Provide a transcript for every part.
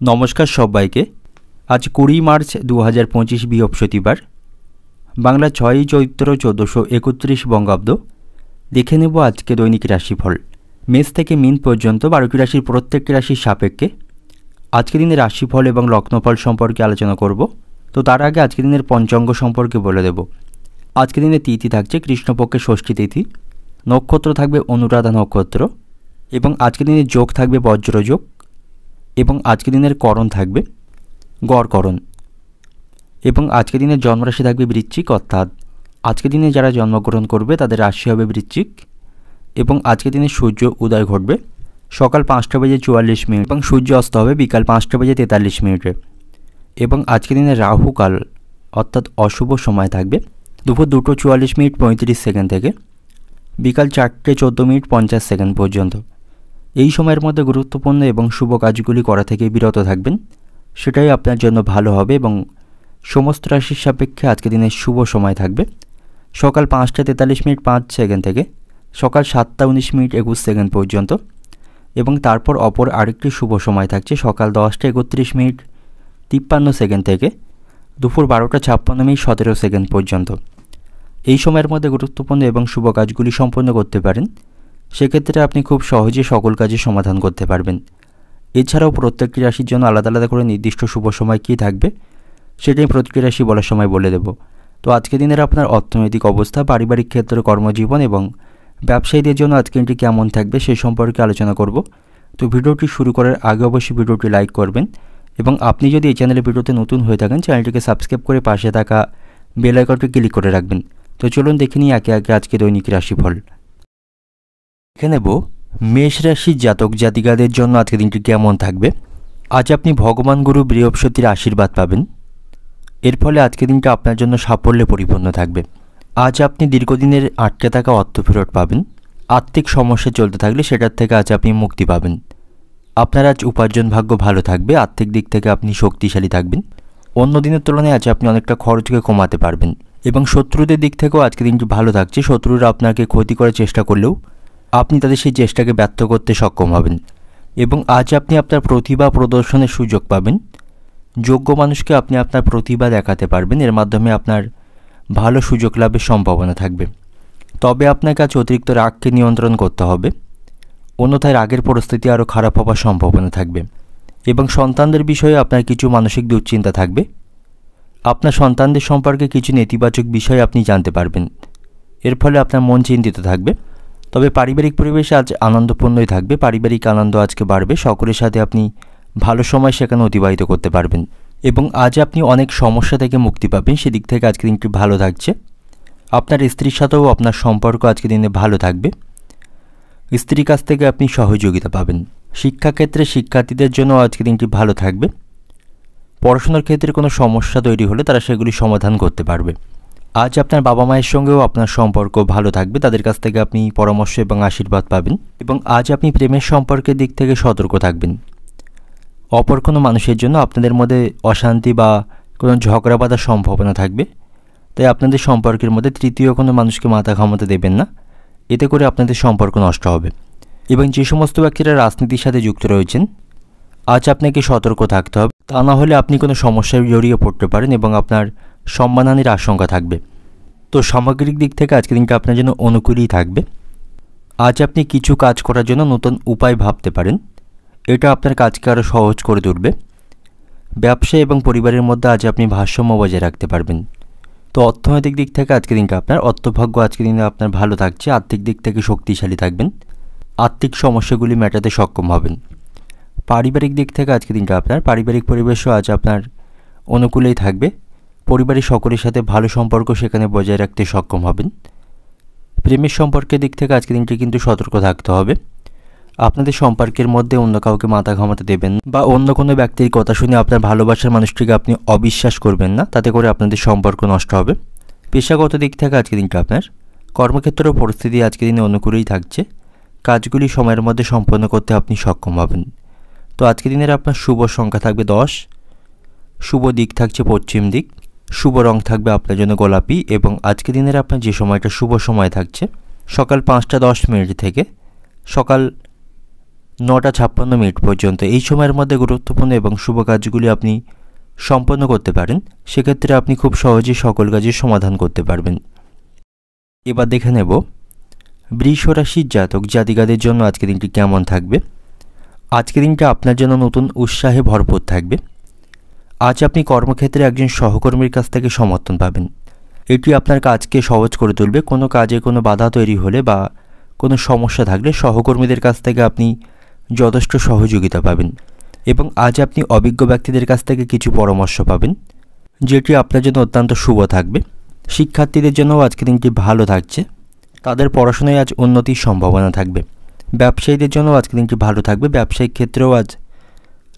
নমস্কার সবাইকে। আজ 20 মার্চ 2025 বৃহস্পতিবার, বাংলা 6 চৈত্র 1431 বঙ্গাব্দ। দেখে নেব আজকে দৈনিক রাশিফল। মেষ থেকে মীন পর্যন্ত 12টি রাশির প্রত্যেকটি রাশির সাপেক্ষে আজকে দিনের রাশিফল এবং লগ্নফল সম্পর্কে আলোচনা করব। তো তার আগে আজকে দিনের পঞ্চাঙ্গ সম্পর্কে বলে দেব। আজকে দিনের তিথি থাকছে কৃষ্ণপক্ষের ষষ্ঠী তিথি, নক্ষত্র থাকবে অনুরাধা নক্ষত্র, এবং আজকে দিনের যোগ থাকবে বজ্রযোগ, এবং আজকে দিনের করণ থাকবে গড়করণ, এবং আজকে দিনের জন্মরাশি থাকবে বৃশ্চিক, অর্থাৎ আজকে দিনে যারা জন্মগ্রহণ করবে তাদের রাশি হবে বৃশ্চিক। এবং আজকে দিনে সূর্য উদয় ঘটবে সকাল 5:44 এবং সূর্য অস্ত হবে বিকাল 5:43। এবং আজকে দিনে রাহুকাল অর্থাৎ অশুভ সময় থাকবে দুপুর 2:44:35 থেকে বিকাল 4:14:50 পর্যন্ত। এই সময়ের মধ্যে গুরুত্বপূর্ণ এবং শুভ কাজগুলি করা থেকে বিরত থাকবেন, সেটাই আপনার জন্য ভালো হবে। এবং সমস্ত রাশির সাপেক্ষে আজকে দিনের শুভ সময় থাকবে সকাল 5:43:05 থেকে সকাল 7:19:21 পর্যন্ত। এবং তারপর অপর আরেকটি শুভ সময় থাকছে সকাল 10:31:53 থেকে দুপুর 12:56:17 পর্যন্ত। এই সময়ের মধ্যে গুরুত্বপূর্ণ এবং শুভ কাজগুলি সম্পন্ন করতে পারেন, সেক্ষেত্রে আপনি খুব সহজে সকল কাজের সমাধান করতে পারবেন। এছাড়াও প্রত্যেকটি রাশির জন্য আলাদা আলাদা করে নির্দিষ্ট শুভ সময় কী থাকবে সেটাই প্রত্যেকটি রাশি বলার সময় বলে দেব। তো আজকে দিনের আপনার অর্থনৈতিক অবস্থা, পারিবারিক ক্ষেত্রে, কর্মজীবন এবং ব্যবসায়ীদের জন্য আজকে দিনটি কেমন থাকবে সেই সম্পর্কে আলোচনা করব। তো ভিডিওটি শুরু করার আগে অবশ্যই ভিডিওটি লাইক করবেন, এবং আপনি যদি এই চ্যানেলে ভিডিওতে নতুন হয়ে থাকেন চ্যানেলটিকে সাবস্ক্রাইব করে পাশে থাকা বেল আইকনটি ক্লিক করে রাখবেন। তো চলুন দেখে নিই একে একে আজকে দৈনিক রাশিফল। দেখে নেব মেষ রাশির জাতক জাতিকাদের জন্য আজকে দিনটি কেমন থাকবে। আজ আপনি ভগবান গুরু বৃহস্পতির আশীর্বাদ পাবেন, এর ফলে আজকে দিনটা আপনার জন্য সাফল্যে পরিপূর্ণ থাকবে। আজ আপনি দীর্ঘদিনের আটকে থাকা অর্থ ফেরত পাবেন। আর্থিক সমস্যা চলতে থাকলে সেটার থেকে আজ আপনি মুক্তি পাবেন। আপনার আজ উপার্জন ভাগ্য ভালো থাকবে, আর্থিক দিক থেকে আপনি শক্তিশালী থাকবেন। অন্য দিনের তুলনায় আজ আপনি অনেকটা খরচকে কমাতে পারবেন। এবং শত্রুদের দিক থেকেও আজকে দিনটি ভালো থাকছে। শত্রুরা আপনাকে ক্ষতি করার চেষ্টা করলেও আপনি তাদের সেই চেষ্টাকে ব্যর্থ করতে সক্ষম হবেন। এবং আজ আপনি আপনার প্রতিভা প্রদর্শনের সুযোগ পাবেন। যোগ্য মানুষকে আপনি আপনার প্রতিভা দেখাতে পারবেন, এর মাধ্যমে আপনার ভালো সুযোগ লাভের সম্ভাবনা থাকবে। তবে আপনাকে আজ অতিরিক্ত রাগকে নিয়ন্ত্রণ করতে হবে, অন্যথায় রাগের পরিস্থিতি আরও খারাপ হওয়ার সম্ভাবনা থাকবে। এবং সন্তানদের বিষয়ে আপনার কিছু মানসিক দুশ্চিন্তা থাকবে। আপনার সন্তানদের সম্পর্কে কিছু নেতিবাচক বিষয় আপনি জানতে পারবেন, এর ফলে আপনার মন চিন্তিত থাকবে। তবে পারিবারিক পরিবেশ আজ আনন্দপূর্ণই থাকবে, পারিবারিক আনন্দ আজকে বাড়বে, সকলের সাথে আপনি ভালো সময় সেখানে অতিবাহিত করতে পারবেন। এবং আজ আপনি অনেক সমস্যা থেকে মুক্তি পাবেন, সেদিক থেকে আজকে দিনটি ভালো থাকছে। আপনার স্ত্রীর সাথেও আপনার সম্পর্ক আজকে দিনে ভালো থাকবে, স্ত্রীর কাছ থেকে আপনি সহযোগিতা পাবেন। শিক্ষাক্ষেত্রে শিক্ষার্থীদের জন্য আজকে দিনটি ভালো থাকবে। পড়াশোনার ক্ষেত্রে কোনো সমস্যা তৈরি হলে তারা সেগুলি সমাধান করতে পারবে। আজ আপনার বাবা মায়ের সঙ্গেও আপনার সম্পর্ক ভালো থাকবে, তাদের কাছ থেকে আপনি পরামর্শ এবং আশীর্বাদ পাবেন। এবং আজ আপনি প্রেমের সম্পর্কের দিক থেকে সতর্ক থাকবেন। অপর কোনো মানুষের জন্য আপনাদের মধ্যে অশান্তি বা কোনো ঝগড়া বাঁধার সম্ভাবনা থাকবে, তাই আপনাদের সম্পর্কের মধ্যে তৃতীয় কোনো মানুষকে মাথা ঘামাতে দেবেন না, এতে করে আপনাদের সম্পর্ক নষ্ট হবে। এবং যে সমস্ত ব্যক্তিরা রাজনীতির সাথে যুক্ত রয়েছেন আজ আপনাকে সতর্ক থাকতে হবে, তা না হলে আপনি কোনো সমস্যায় জড়িয়ে পড়তে পারেন এবং আপনার সম্মানহানির আশঙ্কা থাকবে। তো সামগ্রিক দিক থেকে আজকের দিনটা আপনার জন্য অনুকূলই থাকবে। আজ আপনি কিছু কাজ করার জন্য নতুন উপায় ভাবতে পারেন, এটা আপনার কাজকে আরও সহজ করে তুলবে। ব্যবসা এবং পরিবারের মধ্যে আজ আপনি ভারসাম্য বজায় রাখতে পারবেন। তো অর্থনৈতিক দিক থেকে আজকের দিনটা আপনার অর্থভাগ্য আজকের দিনে আপনার ভালো থাকছে, আর্থিক দিক থেকে শক্তিশালী থাকবেন, আর্থিক সমস্যাগুলি মেটাতে সক্ষম হবেন। পারিবারিক দিক থেকে আজকের দিনটা আপনার পারিবারিক পরিবেশও আজ আপনার অনুকূলেই থাকবে, পরিবারের সকলের সাথে ভালো সম্পর্ক সেখানে বজায় রাখতে সক্ষম হবেন। প্রেমের সম্পর্কের দিক থেকে আজকের দিনটি কিন্তু সতর্ক থাকতে হবে। আপনাদের সম্পর্কের মধ্যে অন্য কাউকে মাথা ঘামাতে দেবেন বা অন্য কোনো ব্যক্তির কথা শুনে আপনার ভালোবাসার মানুষটিকে আপনি অবিশ্বাস করবেন না, তাতে করে আপনাদের সম্পর্ক নষ্ট হবে। পেশাগত দিক থেকে আজকের দিনটা আপনার কর্মক্ষেত্রের পরিস্থিতি আজকের দিনে অনুকূলেই থাকছে, কাজগুলি সময়ের মধ্যে সম্পন্ন করতে আপনি সক্ষম হবেন। তো আজকের দিনের আপনার শুভ সংখ্যা থাকবে 10, শুভ দিক থাকছে পশ্চিম দিক, শুভ রং থাকবে আপনার জন্য গোলাপি। এবং আজকের দিনের আপনার যে সময়টা শুভ সময় থাকছে সকাল 5:10 থেকে সকাল 9:56 পর্যন্ত। এই সময়ের মধ্যে গুরুত্বপূর্ণ এবং শুভ কাজগুলি আপনি সম্পন্ন করতে পারেন। সেক্ষেত্রে আপনি খুব সহজেই সকল কাজের সমাধান করতে পারবেন। এবার দেখে নেব বৃষ রাশির জাতক জাতিকাদের জন্য আজকের দিনটি কেমন থাকবে। আজকের দিনটা আপনার জন্য নতুন উৎসাহে ভরপুর থাকবে। আজ আপনি কর্মক্ষেত্রে একজন সহকর্মীর কাছ থেকে সমর্থন পাবেন। এটি আপনার কাজকে সহজ করে তুলবে। কোনো কাজে কোনো বাধা তৈরি হলে বা কোনো সমস্যা থাকলে সহকর্মীদের কাছ থেকে আপনি যথেষ্ট সহযোগিতা পাবেন। এবং আজ আপনি অভিজ্ঞ ব্যক্তিদের কাছ থেকে কিছু পরামর্শ পাবেন, যেটি আপনার জন্য অত্যন্ত শুভ থাকবে। শিক্ষার্থীদের জন্যও আজকের দিনটি ভালো থাকছে। তাদের পড়াশোনায় আজ উন্নতির সম্ভাবনা থাকবে। ব্যবসায়ীদের জন্য আজকের দিনটি ভালো থাকবে। ব্যবসায়িক ক্ষেত্রেও আজ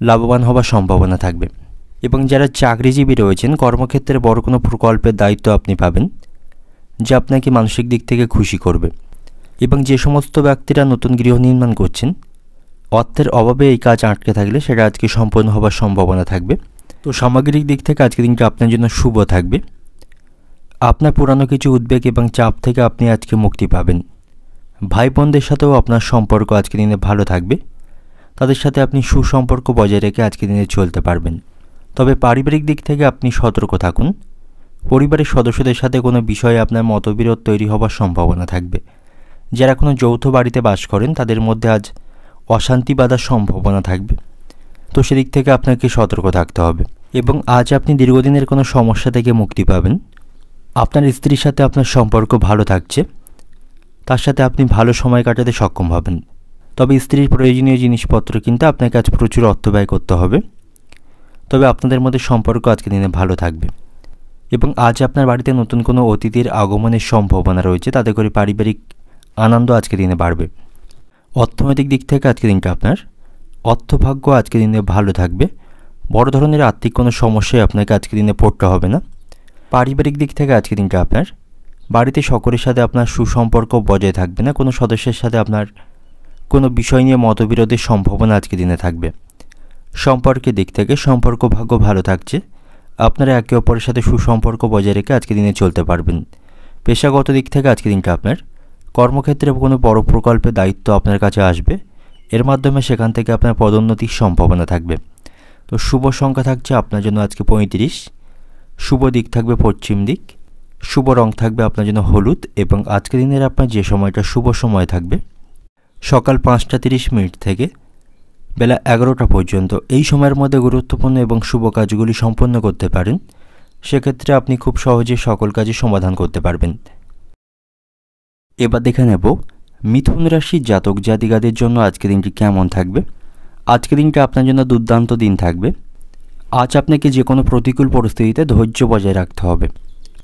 লাভবান হওয়ার সম্ভাবনা থাকবে। এবং যারা চাকরিজীবী রয়েছেন, কর্মক্ষেত্রে বড় কোনো প্রকল্পের দায়িত্ব আপনি পাবেন, যা আপনাকে মানসিক দিক থেকে খুশি করবে। এবং যে সমস্ত ব্যক্তিরা নতুন গৃহ নির্মাণ করছেন, অর্থের অভাবে এই কাজ আটকে থাকলে সেটা আজকে সম্পন্ন হওয়ার সম্ভাবনা থাকবে। তো সামগ্রিক দিক থেকে আজকের দিনটা আপনার জন্য শুভ থাকবে। আপনার পুরানো কিছু উদ্বেগ এবং চাপ থেকে আপনি আজকে মুক্তি পাবেন। ভাই বোনদের সাথেও আপনার সম্পর্ক আজকের দিনে ভালো থাকবে। তাদের সাথে আপনি সুসম্পর্ক বজায় রেখে আজকের দিনে চলতে পারবেন। তবে পারিবারিক দিক থেকে আপনি সতর্ক থাকুন। পরিবারের সদস্যদের সাথে কোনো বিষয়ে আপনার মতবিরোধ তৈরি হওয়ার সম্ভাবনা থাকবে। যারা কোনো যৌথ বাড়িতে বাস করেন, তাদের মধ্যে আজ অশান্তি বাঁধার সম্ভাবনা থাকবে। তো সেদিক থেকে আপনাকে সতর্ক থাকতে হবে। এবং আজ আপনি দীর্ঘদিনের কোনো সমস্যা থেকে মুক্তি পাবেন। আপনার স্ত্রীর সাথে আপনার সম্পর্ক ভালো থাকছে। তার সাথে আপনি ভালো সময় কাটাতে সক্ষম হবেন। তবে স্ত্রীর প্রয়োজনীয় জিনিসপত্র কিনতে আপনাকে আজ প্রচুর অর্থ ব্যয় করতে হবে। তবে আপনাদের মধ্যে সম্পর্ক আজকের দিনে ভালো থাকবে। এবং আজ আপনার বাড়িতে নতুন কোনো অতিথির আগমনের সম্ভাবনা রয়েছে। তাতে করে পারিবারিক আনন্দ আজকের দিনে বাড়বে। অর্থনৈতিক দিক থেকে আজকের দিনটা আপনার অর্থভাগ্য আজকের দিনে ভালো থাকবে। বড় ধরনের আর্থিক কোনো সমস্যায় আপনাকে আজকের দিনে পড়তে হবে না। পারিবারিক দিক থেকে আজকের দিনটা আপনার বাড়িতে সকলের সাথে আপনার সুসম্পর্ক বজায় থাকবে না। কোনো সদস্যের সাথে আপনার কোনো বিষয় নিয়ে মতবিরোধের সম্ভাবনা আজকের দিনে থাকবে। সম্পর্কের দিক থেকে সম্পর্ক ভাগ্য ভালো থাকছে। আপনারা একে অপরের সাথে সুসম্পর্ক বজায় রেখে আজকের দিনে চলতে পারবেন। পেশাগত দিক থেকে আজকের দিনটা আপনার কর্মক্ষেত্রে কোনো বড় প্রকল্পের দায়িত্ব আপনার কাছে আসবে। এর মাধ্যমে সেখান থেকে আপনার পদোন্নতির সম্ভাবনা থাকবে। তো শুভ সংখ্যা থাকছে আপনার জন্য আজকে 35। শুভ দিক থাকবে পশ্চিম দিক। শুভ রং থাকবে আপনার জন্য হলুদ। এবং আজকের দিনের আপনার যে সময়টা শুভ সময় থাকবে সকাল 5:30 থেকে বেলা 11টা পর্যন্ত। এই সময়ের মধ্যে গুরুত্বপূর্ণ এবং শুভ কাজগুলি সম্পন্ন করতে পারেন। সেক্ষেত্রে আপনি খুব সহজে সকল কাজের সমাধান করতে পারবেন। এবার দেখে নেব মিথুন রাশির জাতক জাতিকাদের জন্য আজকের দিনটি কেমন থাকবে। আজকের দিনটা আপনার জন্য দুর্দান্ত দিন থাকবে। আজ আপনাকে যে কোনো প্রতিকূল পরিস্থিতিতে ধৈর্য বজায় রাখতে হবে।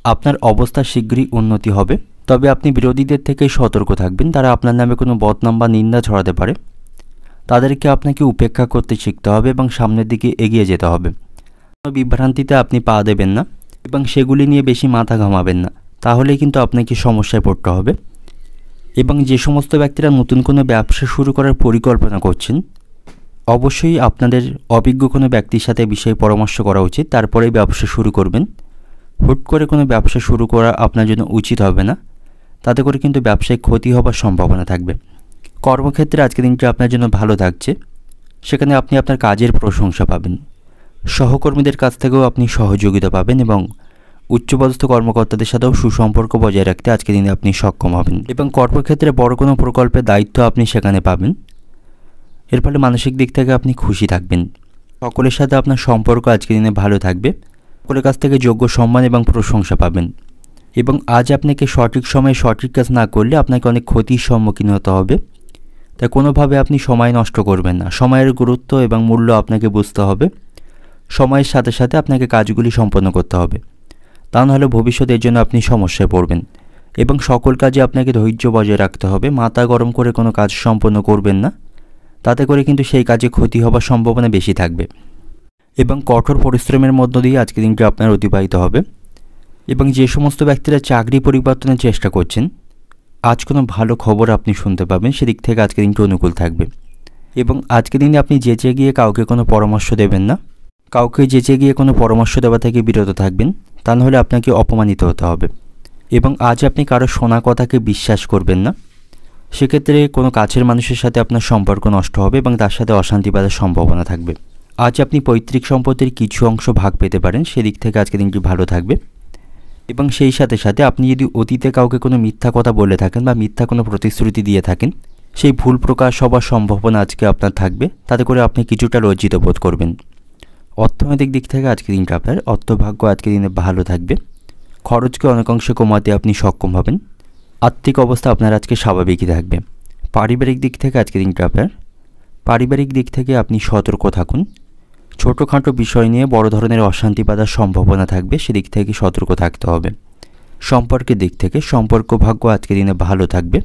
আপনার অবস্থা শীঘ্রই উন্নতি হবে। তবে আপনি বিরোধীদের থেকে সতর্ক থাকবেন। তারা আপনার নামে কোনো বদনাম বা নিন্দা ছড়াতে পারে। তাদেরকে আপনাকে উপেক্ষা করতে শিখতে হবে এবং সামনের দিকে এগিয়ে যেতে হবে। কোনো বিভ্রান্তিতে আপনি পা দেবেন না এবং সেগুলি নিয়ে বেশি মাথা ঘামাবেন না। তাহলেই কিন্তু আপনাকে সমস্যায় পড়তে হবে। এবং যে সমস্ত ব্যক্তিরা নতুন কোনো ব্যবসা শুরু করার পরিকল্পনা করছেন, অবশ্যই আপনাদের অভিজ্ঞ কোনো ব্যক্তির সাথে বিষয়ে পরামর্শ করা উচিত। তারপরেই ব্যবসা শুরু করবেন। হুট করে কোনো ব্যবসা শুরু করা আপনার জন্য উচিত হবে না। তাতে করে কিন্তু ব্যবসায় ক্ষতি হবার সম্ভাবনা থাকবে। কর্মক্ষেত্রে আজকের দিনটি আপনার জন্য ভালো থাকছে। সেখানে আপনি আপনার কাজের প্রশংসা পাবেন। সহকর্মীদের কাছ থেকেও আপনি সহযোগিতা পাবেন এবং উচ্চপদস্থ কর্মকর্তাদের সাথেও সুসম্পর্ক বজায় রাখতে আজকের দিনে আপনি সক্ষম হবেন। এবং কর্মক্ষেত্রে বড় কোনো প্রকল্পের দায়িত্ব আপনি সেখানে পাবেন। এর ফলে মানসিক দিক থেকে আপনি খুশি থাকবেন। সকলের সাথে আপনার সম্পর্ক আজকের দিনে ভালো থাকবে। সকলের কাছ থেকে যোগ্য সম্মান এবং প্রশংসা পাবেন। এবং আজ আপনাকে সঠিক সময়ে সঠিক কাজ না করলে আপনাকে অনেক ক্ষতির সম্মুখীন হতে হবে। তাই কোনোভাবে আপনি সময় নষ্ট করবেন না। সময়ের গুরুত্ব এবং মূল্য আপনাকে বুঝতে হবে। সময়ের সাথে সাথে আপনাকে কাজগুলি সম্পন্ন করতে হবে। তা নাহলে ভবিষ্যতের জন্য আপনি সমস্যায় পড়বেন। এবং সকল কাজে আপনাকে ধৈর্য বজায় রাখতে হবে। মাথা গরম করে কোনো কাজ সম্পন্ন করবেন না। তাতে করে কিন্তু সেই কাজে ক্ষতি হবার সম্ভাবনা বেশি থাকবে। এবং কঠোর পরিশ্রমের মধ্য দিয়ে আজকের দিনটি আপনার অতিবাহিত হবে। এবং যে সমস্ত ব্যক্তিরা চাকরি পরিবর্তনের চেষ্টা করছেন, আজ কোনো ভালো খবর আপনি শুনতে পাবেন। সেদিক থেকে আজকের দিনটি অনুকূল থাকবে। এবং আজকের দিনে আপনি যেচে গিয়ে কাউকে কোনো পরামর্শ দেবেন না। কাউকে যেচে গিয়ে কোনো পরামর্শ দেওয়া থেকে বিরত থাকবেন। তা নাহলে আপনাকে অপমানিত হতে হবে। এবং আজ আপনি কারো শোনা কথাকে বিশ্বাস করবেন না। সেক্ষেত্রে কোনো কাছের মানুষের সাথে আপনার সম্পর্ক নষ্ট হবে এবং তার সাথে অশান্তি বাঁধার সম্ভাবনা থাকবে। আজ আপনি পৈতৃক সম্পত্তির কিছু অংশ ভাগ পেতে পারেন, সেদিক থেকে আজকের দিনটি ভালো থাকবে। এবং সেই সাথে সাথে আপনি যদি অতীতে কাউকে কোনো মিথ্যা কথা বলে থাকেন বা মিথ্যা কোনো প্রতিশ্রুতি দিয়ে থাকেন, সেই ভুল প্রকাশ হওয়ার সম্ভাবনা আজকে আপনার থাকবে, তাতে করে আপনি কিছুটা লজ্জিত বোধ করবেন। অর্থনৈতিক দিক থেকে আজকের দিনটা আপনার অর্থভাগ্য আজকের দিনে ভালো থাকবে। খরচকে অনেকাংশে কমাতে আপনি সক্ষম হবেন। আর্থিক অবস্থা আপনার আজকে স্বাভাবিকই থাকবে। পারিবারিক দিক থেকে আজকের দিনটা আপনার পারিবারিক দিক থেকে আপনি সতর্ক থাকুন। ছোটোখাটো বিষয় নিয়ে বড় ধরনের অশান্তি বাঁধার সম্ভাবনা থাকবে, সেদিক থেকে সতর্ক থাকতে হবে। সম্পর্কের দিক থেকে সম্পর্ক ভাগ্য আজকের দিনে ভালো থাকবে।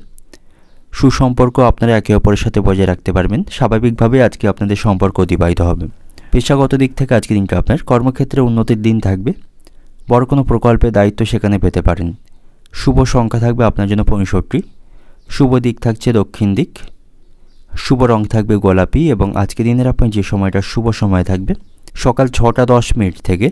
সুসম্পর্ক আপনারা একে অপরের সাথে বজায় রাখতে পারবেন। স্বাভাবিকভাবে আজকে আপনাদের সম্পর্ক অতিবাহিত হবে। পেশাগত দিক থেকে আজকের দিনটা আপনার কর্মক্ষেত্রে উন্নতির দিন থাকবে। বড় কোনো প্রকল্পের দায়িত্ব সেখানে পেতে পারেন। শুভ সংখ্যা থাকবে আপনার জন্য 65। শুভ দিক থাকছে দক্ষিণ দিক। শুভ রং থাকবে গোলাপি এবং আজকের দিনের আপনার যে সময়টা শুভ সময় থাকবে সকাল 6টা 10 মিনিট থেকে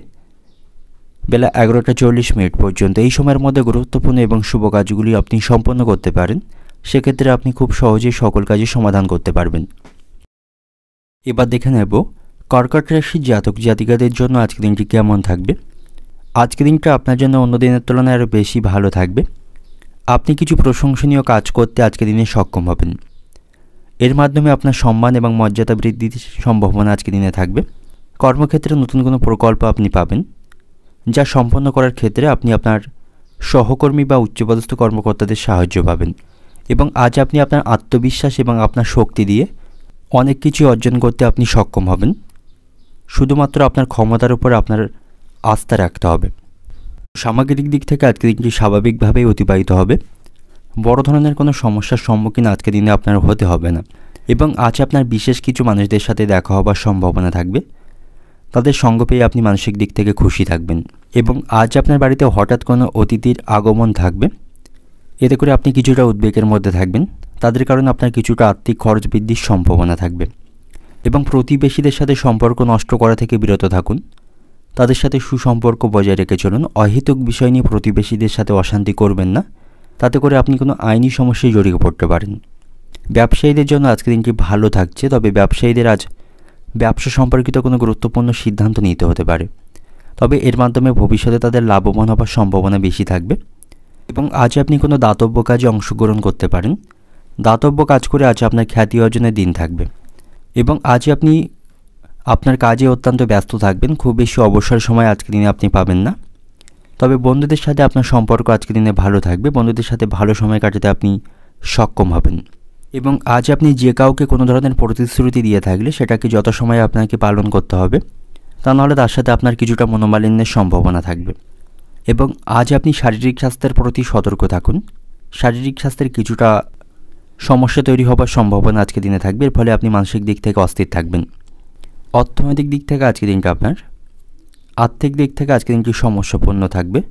বেলা 11টা 40 মিনিট পর্যন্ত। এই সময়ের মধ্যে গুরুত্বপূর্ণ এবং শুভ কাজগুলি আপনি সম্পন্ন করতে পারেন। সেক্ষেত্রে আপনি খুব সহজেই সকল কাজই সমাধান করতে পারবেন। এবার দেখে নেব কর্কট রাশির জাতক জাতিকাদের জন্য আজকের দিনটি কেমন থাকবে। আজকের দিনটা আপনার জন্য অন্য দিনের তুলনায় আরও বেশি ভালো থাকবে। আপনি কিছু প্রশংসনীয় কাজ করতে আজকের দিনে সক্ষম হবেন। এর মাধ্যমে আপনার সম্মান এবং মর্যাদা বৃদ্ধির সম্ভাবনা আজকের দিনে থাকবে। কর্মক্ষেত্রে নতুন কোনো প্রকল্প আপনি পাবেন, যা সম্পন্ন করার ক্ষেত্রে আপনি আপনার সহকর্মী বা উচ্চপদস্থ কর্মকর্তাদের সাহায্য পাবেন। এবং আজ আপনি আপনার আত্মবিশ্বাস এবং আপনার শক্তি দিয়ে অনেক কিছু অর্জন করতে আপনি সক্ষম হবেন। শুধুমাত্র আপনার ক্ষমতার উপর আপনার আস্থা রাখতে হবে। সামগ্রিক দিক থেকে আজকের দিনটি স্বাভাবিকভাবেই অতিবাহিত হবে। বড় ধরনের কোনো সমস্যার সম্মুখীন আজকের দিনে আপনার হতে হবে না। এবং আজ আপনার বিশেষ কিছু মানুষদের সাথে দেখা হবার সম্ভাবনা থাকবে। তাদের সঙ্গ পেয়ে আপনি মানসিক দিক থেকে খুশি থাকবেন। এবং আজ আপনার বাড়িতে হঠাৎ কোনো অতিথির আগমন থাকবে। এতে করে আপনি কিছুটা উদ্বেগের মধ্যে থাকবেন। তাদের কারণে আপনার কিছুটা আর্থিক খরচ বৃদ্ধির সম্ভাবনা থাকবে। এবং প্রতিবেশীদের সাথে সম্পর্ক নষ্ট করা থেকে বিরত থাকুন। তাদের সাথে সুসম্পর্ক বজায় রেখে চলুন। অহেতুক বিষয় নিয়ে প্রতিবেশীদের সাথে অশান্তি করবেন না, তাতে করে আপনি কোনো আইনি সমস্যায় জড়িয়ে পড়তে পারেন। ব্যবসায়ীদের জন্য আজকের দিনটি ভালো থাকছে, তবে ব্যবসায়ীদের আজ ব্যবসা সম্পর্কিত কোনো গুরুত্বপূর্ণ সিদ্ধান্ত নিতে হতে পারে। তবে এর মাধ্যমে ভবিষ্যতে তাদের লাভবান হওয়ার সম্ভাবনা বেশি থাকবে। এবং আজ আপনি কোনো দাতব্য কাজে অংশগ্রহণ করতে পারেন। দাতব্য কাজ করে আজ আপনার খ্যাতি অর্জনের দিন থাকবে। এবং আজ আপনি আপনার কাজে অত্যন্ত ব্যস্ত থাকবেন। খুব বেশি অবসর সময় আজকের দিনে আপনি পাবেন না। তবে বন্ধুদের সাথে আপনার সম্পর্ক আজকের দিনে ভালো থাকবে। বন্ধুদের সাথে ভালো সময় কাটাতে আপনি সক্ষম হবেন। এবং আজ আপনি যে কাউকে কোনো ধরনের প্রতিশ্রুতি দিয়ে থাকলে সেটাকে যত সময় আপনাকে পালন করতে হবে, তা নাহলে তার সাথে আপনার কিছুটা মনোমালিন্যের সম্ভাবনা থাকবে। এবং আজ আপনি শারীরিক স্বাস্থ্যের প্রতি সতর্ক থাকুন। শারীরিক স্বাস্থ্যের কিছুটা সমস্যা তৈরি হবার সম্ভাবনা আজকের দিনে থাকবে। এর ফলে আপনি মানসিক দিক থেকে অস্থির থাকবেন। অর্থনৈতিক দিক থেকে আজকের দিনটা আপনার আর্থিক দিক থেকে আজকের দিনটি সমস্যাপূর্ণ থাকবে।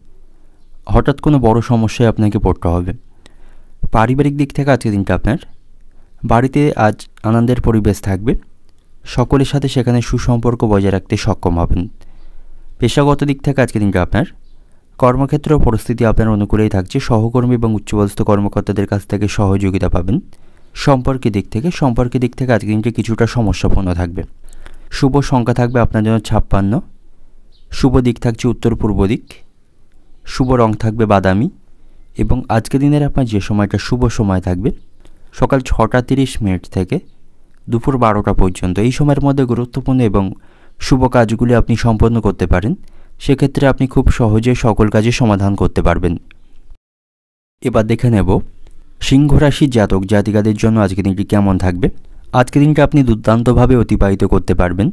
হঠাৎ কোনো বড় সমস্যায় আপনাকে পড়তে হবে। পারিবারিক দিক থেকে আজকের দিনটা আপনার বাড়িতে আজ আনন্দের পরিবেশ থাকবে। সকলের সাথে সেখানে সুসম্পর্ক বজায় রাখতে সক্ষম হবেন। পেশাগত দিক থেকে আজকের দিনটা আপনার কর্মক্ষেত্র পরিস্থিতি আপনার অনুকূলেই থাকছে। সহকর্মী এবং উচ্চপদস্থ কর্মকর্তাদের কাছ থেকে সহযোগিতা পাবেন। সম্পর্কের দিক থেকে আজকের দিনটি কিছুটা সমস্যাপূর্ণ থাকবে। শুভ সংখ্যা থাকবে আপনার জন্য 56। শুভ দিক থাকছে উত্তর পূর্ব দিক। শুভ রং থাকবে বাদামি। এবং আজকের দিনের আপনার যে সময়টা শুভ সময় থাকবে সকাল 6টা 30 মিনিট থেকে দুপুর 12টা পর্যন্ত। এই সময়ের মধ্যে গুরুত্বপূর্ণ এবং শুভ কাজগুলি আপনি সম্পন্ন করতে পারেন। সেক্ষেত্রে আপনি খুব সহজে সকল কাজে সমাধান করতে পারবেন। এবার দেখে নেব সিংহ রাশির জাতক জাতিকাদের জন্য আজকের দিনটি কেমন থাকবে। আজকের দিনটা আপনি দুর্দান্তভাবে অতিবাহিত করতে পারবেন।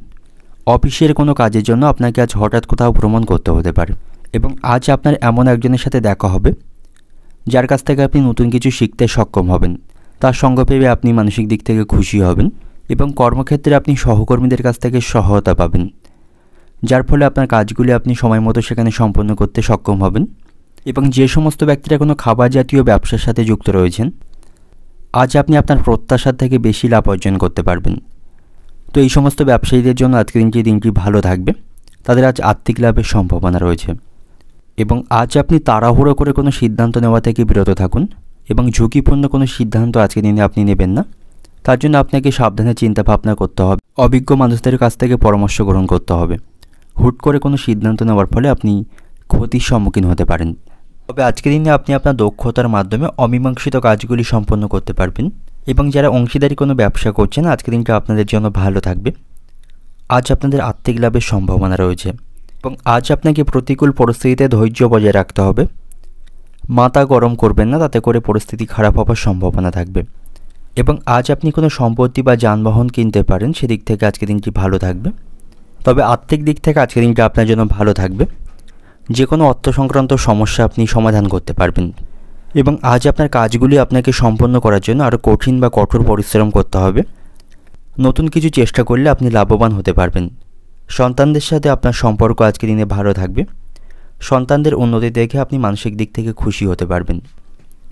অফিসের কোনো কাজের জন্য আপনাকে আজ হঠাৎ কোথাও ভ্রমণ করতে হতে পারে। এবং আজ আপনার এমন একজনের সাথে দেখা হবে যার কাছ থেকে আপনি নতুন কিছু শিখতে সক্ষম হবেন। তার সঙ্গ পেয়ে আপনি মানসিক দিক থেকে খুশি হবেন। এবং কর্মক্ষেত্রে আপনি সহকর্মীদের কাছ থেকে সহায়তা পাবেন, যার ফলে আপনার কাজগুলি আপনি সময় মতো সেখানে সম্পন্ন করতে সক্ষম হবেন। এবং যে সমস্ত ব্যক্তিরা কোনো খাবার জাতীয় ব্যবসার সাথে যুক্ত রয়েছেন, আজ আপনি আপনার প্রত্যাশার থেকে বেশি লাভ অর্জন করতে পারবেন। তো এই সমস্ত ব্যবসায়ীদের জন্য আজকের দিনটি ভালো থাকবে। তাদের আজ আর্থিক লাভের সম্ভাবনা রয়েছে। এবং আজ আপনি তাড়াহুড়ো করে কোনো সিদ্ধান্ত নেওয়া থেকে বিরত থাকুন এবং ঝুঁকিপূর্ণ কোনো সিদ্ধান্ত আজকের দিনে আপনি নেবেন না। তার জন্য আপনাকে সাবধানে চিন্তা ভাবনা করতে হবে, অভিজ্ঞ মানুষদের কাছ থেকে পরামর্শ গ্রহণ করতে হবে। হুট করে কোনো সিদ্ধান্ত নেওয়ার ফলে আপনি ক্ষতির সম্মুখীন হতে পারেন। তবে আজকের দিনে আপনি আপনার দক্ষতার মাধ্যমে অমীমাংসিত কাজগুলি সম্পন্ন করতে পারবেন এবং যারা অংশীদারি কোনো ব্যবসা করছেন আজকের দিনটা আপনাদের জন্য ভালো থাকবে। আজ আপনাদের আর্থিক লাভের সম্ভাবনা রয়েছে এবং আজ আপনাকে প্রতিকূল পরিস্থিতিতে ধৈর্য বজায় রাখতে হবে। মাথা গরম করবেন না, তাতে করে পরিস্থিতি খারাপ হওয়ার সম্ভাবনা থাকবে। এবং আজ আপনি কোনো সম্পত্তি বা যানবাহন কিনতে পারেন, সেদিক থেকে আজকের দিনটি ভালো থাকবে। তবে আর্থিক দিক থেকে আজকের দিনটা আপনার জন্য ভালো থাকবে। যে কোনো অর্থ সংক্রান্ত সমস্যা আপনি সমাধান করতে পারবেন এবং আজ আপনার কাজগুলি আপনাকে সম্পন্ন করার জন্য আরও কঠিন বা কঠোর পরিশ্রম করতে হবে। নতুন কিছু চেষ্টা করলে আপনি লাভবান হতে পারবেন। সন্তানদের সাথে আপনার সম্পর্ক আজকের দিনে ভালো থাকবে। সন্তানদের উন্নতি দেখে আপনি মানসিক দিক থেকে খুশি হতে পারবেন।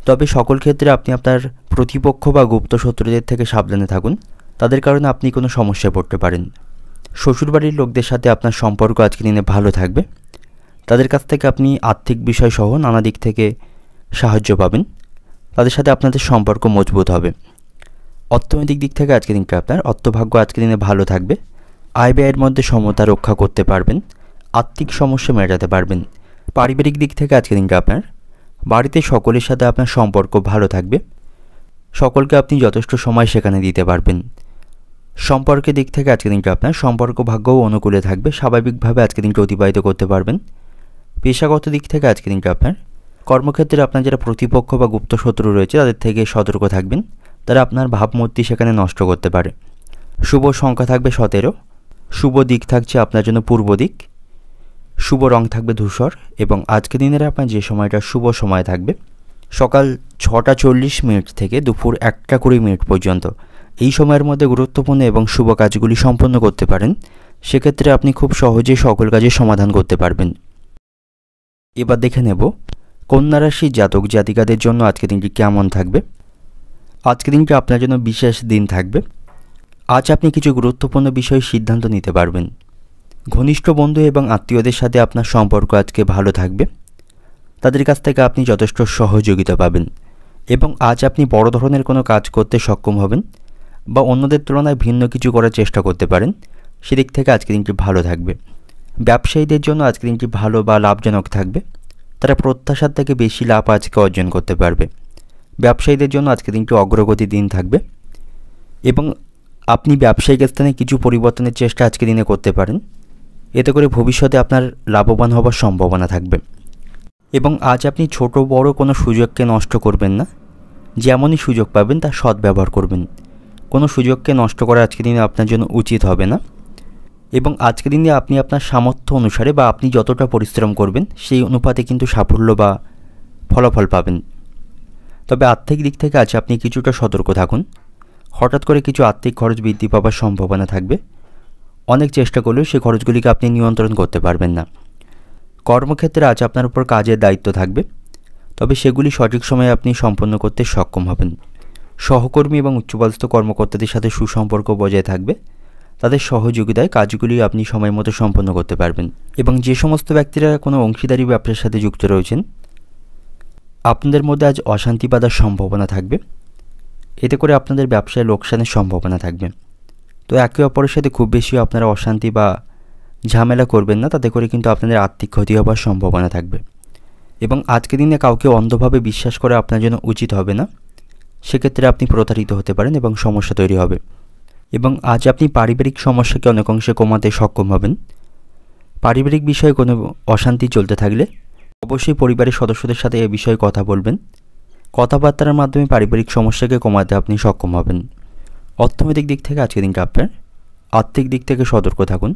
তবে সকল ক্ষেত্রে আপনি আপনার প্রতিপক্ষ বা গুপ্ত শত্রুদের থেকে সাবধানে থাকুন, তাদের কারণে আপনি কোনো সমস্যায় পড়তে পারেন। শ্বশুরবাড়ির লোকদের সাথে আপনার সম্পর্ক আজকের দিনে ভালো থাকবে। তাদের কাছ থেকে আপনি আর্থিক বিষয় সহ নানা দিক থেকে সাহায্য পাবেন। তাদের সাথে আপনাদের সম্পর্ক মজবুত হবে। অর্থনৈতিক দিক থেকে আজকের দিনটা আপনার অর্থভাগ্য আজকের দিনে ভালো থাকবে। আয় ব্যয়ের মধ্যে সমতা রক্ষা করতে পারবেন, আর্থিক সমস্যা মেটাতে পারবেন। পারিবারিক দিক থেকে আজকের দিনটা আপনার বাড়িতে সকলের সাথে আপনার সম্পর্ক ভালো থাকবে। সকলকে আপনি যথেষ্ট সময় সেখানে দিতে পারবেন। সম্পর্কের দিক থেকে আজকের দিনটা আপনার সম্পর্ক ভাগ্যও অনুকূলে থাকবে। স্বাভাবিকভাবে আজকের দিনটা অতিবাহিত করতে পারবেন। পেশাগত দিক থেকে আজকের দিনটা আপনার কর্মক্ষেত্রে আপনার যারা প্রতিপক্ষ বা গুপ্ত শত্রু রয়েছে তাদের থেকে সতর্ক থাকবেন। তারা আপনার ভাবমূর্তি সেখানে নষ্ট করতে পারে। শুভ সংখ্যা থাকবে 17। শুভ দিক থাকছে আপনার জন্য পূর্ব দিক। শুভ রং থাকবে ধূসর এবং আজকের দিনের আপনার যে সময়টা শুভ সময় থাকবে সকাল 6টা 40 থেকে দুপুর 1টা 20 পর্যন্ত। এই সময়ের মধ্যে গুরুত্বপূর্ণ এবং শুভ কাজগুলি সম্পন্ন করতে পারেন। সেক্ষেত্রে আপনি খুব সহজেই সকল কাজের সমাধান করতে পারবেন। এবার দেখে নেব কন্যা রাশির জাতক জাতিকাদের জন্য আজকের দিনটি কেমন থাকবে। আজকের দিনটি আপনার জন্য বিশেষ দিন থাকবে। আজ আপনি কিছু গুরুত্বপূর্ণ বিষয়ে সিদ্ধান্ত নিতে পারবেন। ঘনিষ্ঠ বন্ধু এবং আত্মীয়দের সাথে আপনার সম্পর্ক আজকে ভালো থাকবে। তাদের কাছ থেকে আপনি যথেষ্ট সহযোগিতা পাবেন এবং আজ আপনি বড় ধরনের কোনো কাজ করতে সক্ষম হবেন বা অন্যদের তুলনায় ভিন্ন কিছু করার চেষ্টা করতে পারেন। সেদিক থেকে আজকের দিনটি ভালো থাকবে। ব্যবসায়ীদের জন্য আজকের দিনটি ভালো বা লাভজনক থাকবে। তারা প্রত্যাশার থেকে বেশি লাভ আজকে অর্জন করতে পারবে। ব্যবসায়ীদের জন্য আজকের দিনটি অগ্রগতির দিন থাকবে এবং আপনি ব্যবসায়িক স্থানে কিছু পরিবর্তনের চেষ্টা আজকের দিনে করতে পারেন। এতে করে ভবিষ্যতে আপনার লাভবান হওয়ার সম্ভাবনা থাকবে এবং আজ আপনি ছোট বড় কোনো সুযোগকে নষ্ট করবেন না। যেমনই সুযোগ পাবেন তার সদ্ব্যবহার করবেন। কোনো সুযোগকে নষ্ট করা আজকের দিনে আপনার জন্য উচিত হবে না এবং আজকের দিনে আপনি আপনার সামর্থ্য অনুসারে বা আপনি যতটা পরিশ্রম করবেন সেই অনুপাতে কিন্তু সাফল্য বা ফলাফল পাবেন। তবে আর্থিক দিক থেকে আজ আপনি কিছুটা সতর্ক থাকুন। হঠাৎ করে কিছু আর্থিক খরচ বৃদ্ধি পাওয়ার সম্ভাবনা থাকবে। অনেক চেষ্টা করলেও সেই খরচগুলিকে আপনি নিয়ন্ত্রণ করতে পারবেন না। কর্মক্ষেত্রে আজ আপনার উপর কাজের দায়িত্ব থাকবে, তবে সেগুলি সঠিক সময়ে আপনি সম্পন্ন করতে সক্ষম হবেন। সহকর্মী এবং উচ্চপদস্থ কর্মকর্তাদের সাথে সুসম্পর্ক বজায় থাকবে। তাদের সহযোগিতায় কাজগুলি আপনি সময় মতো সম্পন্ন করতে পারবেন এবং যে সমস্ত ব্যক্তিরা কোনো অংশীদারি ব্যবসার সাথে যুক্ত রয়েছেন আপনাদের মধ্যে আজ অশান্তি বাঁধার সম্ভাবনা থাকবে। এতে করে আপনাদের ব্যবসায় লোকসানের সম্ভাবনা থাকবে। তো একে অপরের সাথে খুব বেশি আপনারা অশান্তি বা ঝামেলা করবেন না, তাতে করে কিন্তু আপনাদের আর্থিক ক্ষতি হওয়ার সম্ভাবনা থাকবে এবং আজকের দিনে কাউকে অন্ধভাবে বিশ্বাস করা আপনার জন্য উচিত হবে না। সেক্ষেত্রে আপনি প্রতারিত হতে পারেন এবং সমস্যা তৈরি হবে এবং আজ আপনি পারিবারিক সমস্যাকে অনেক অংশে কমাতে সক্ষম হবেন। পারিবারিক বিষয়ে কোনো অশান্তি চলতে থাকলে অবশ্যই পরিবারের সদস্যদের সাথে এ বিষয়ে কথা বলবেন। কথাবার্তার মাধ্যমে পারিবারিক সমস্যাকে কমাতে আপনি সক্ষম হবেন। অর্থনৈতিক দিক থেকে আজকের দিনটা আপনার আর্থিক দিক থেকে সতর্ক থাকুন।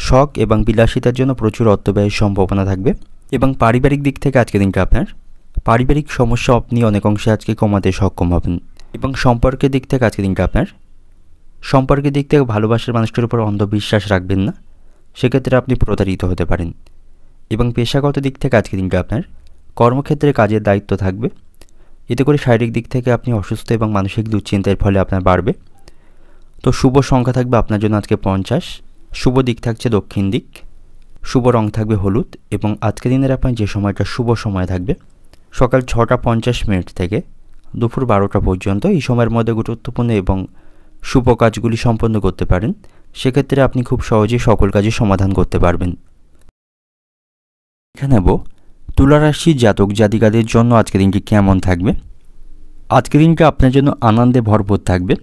শখ এবং বিলাসিতার জন্য প্রচুর অর্থ ব্যয়ের সম্ভাবনা থাকবে এবং পারিবারিক দিক থেকে আজকের দিনটা আপনার পারিবারিক সমস্যা আপনি অনেক অংশে আজকে কমাতে সক্ষম হবেন এবং সম্পর্কের দিক থেকে আজকের দিনটা আপনার সম্পর্কের দিক থেকে ভালোবাসার মানুষটির উপর অন্ধবিশ্বাস রাখবেন না। সেক্ষেত্রে আপনি প্রতারিত হতে পারেন এবং পেশাগত দিক থেকে আজকের দিনটা আপনার কর্মক্ষেত্রে কাজের দায়িত্ব থাকবে। এতে করে শারীরিক দিক থেকে আপনি অসুস্থ এবং মানসিক দুশ্চিন্তার ফলে আপনার বাড়বে। তো শুভ সংখ্যা থাকবে আপনার জন্য আজকে 50। শুভ দিক থাকছে দক্ষিণ দিক। শুভ রং থাকবে হলুদ এবং আজকের দিনের আপনার যে সময়টা শুভ সময় থাকবে সকাল 6টা 50 থেকে দুপুর 12টা পর্যন্ত এই সময়ের মধ্যে গুরুত্বপূর্ণ এবং শুভ কাজগুলি সম্পন্ন করতে পারেন। সেক্ষেত্রে আপনি খুব সহজেই সকল কাজের সমাধান করতে পারবেন। দেখে নেব তুলা রাশির জাতক জাতিকাদের জন্য আজকের দিনটি কেমন থাকবে। আজকের দিনটি আপনার জন্য আনন্দে ভরপুর থাকবে।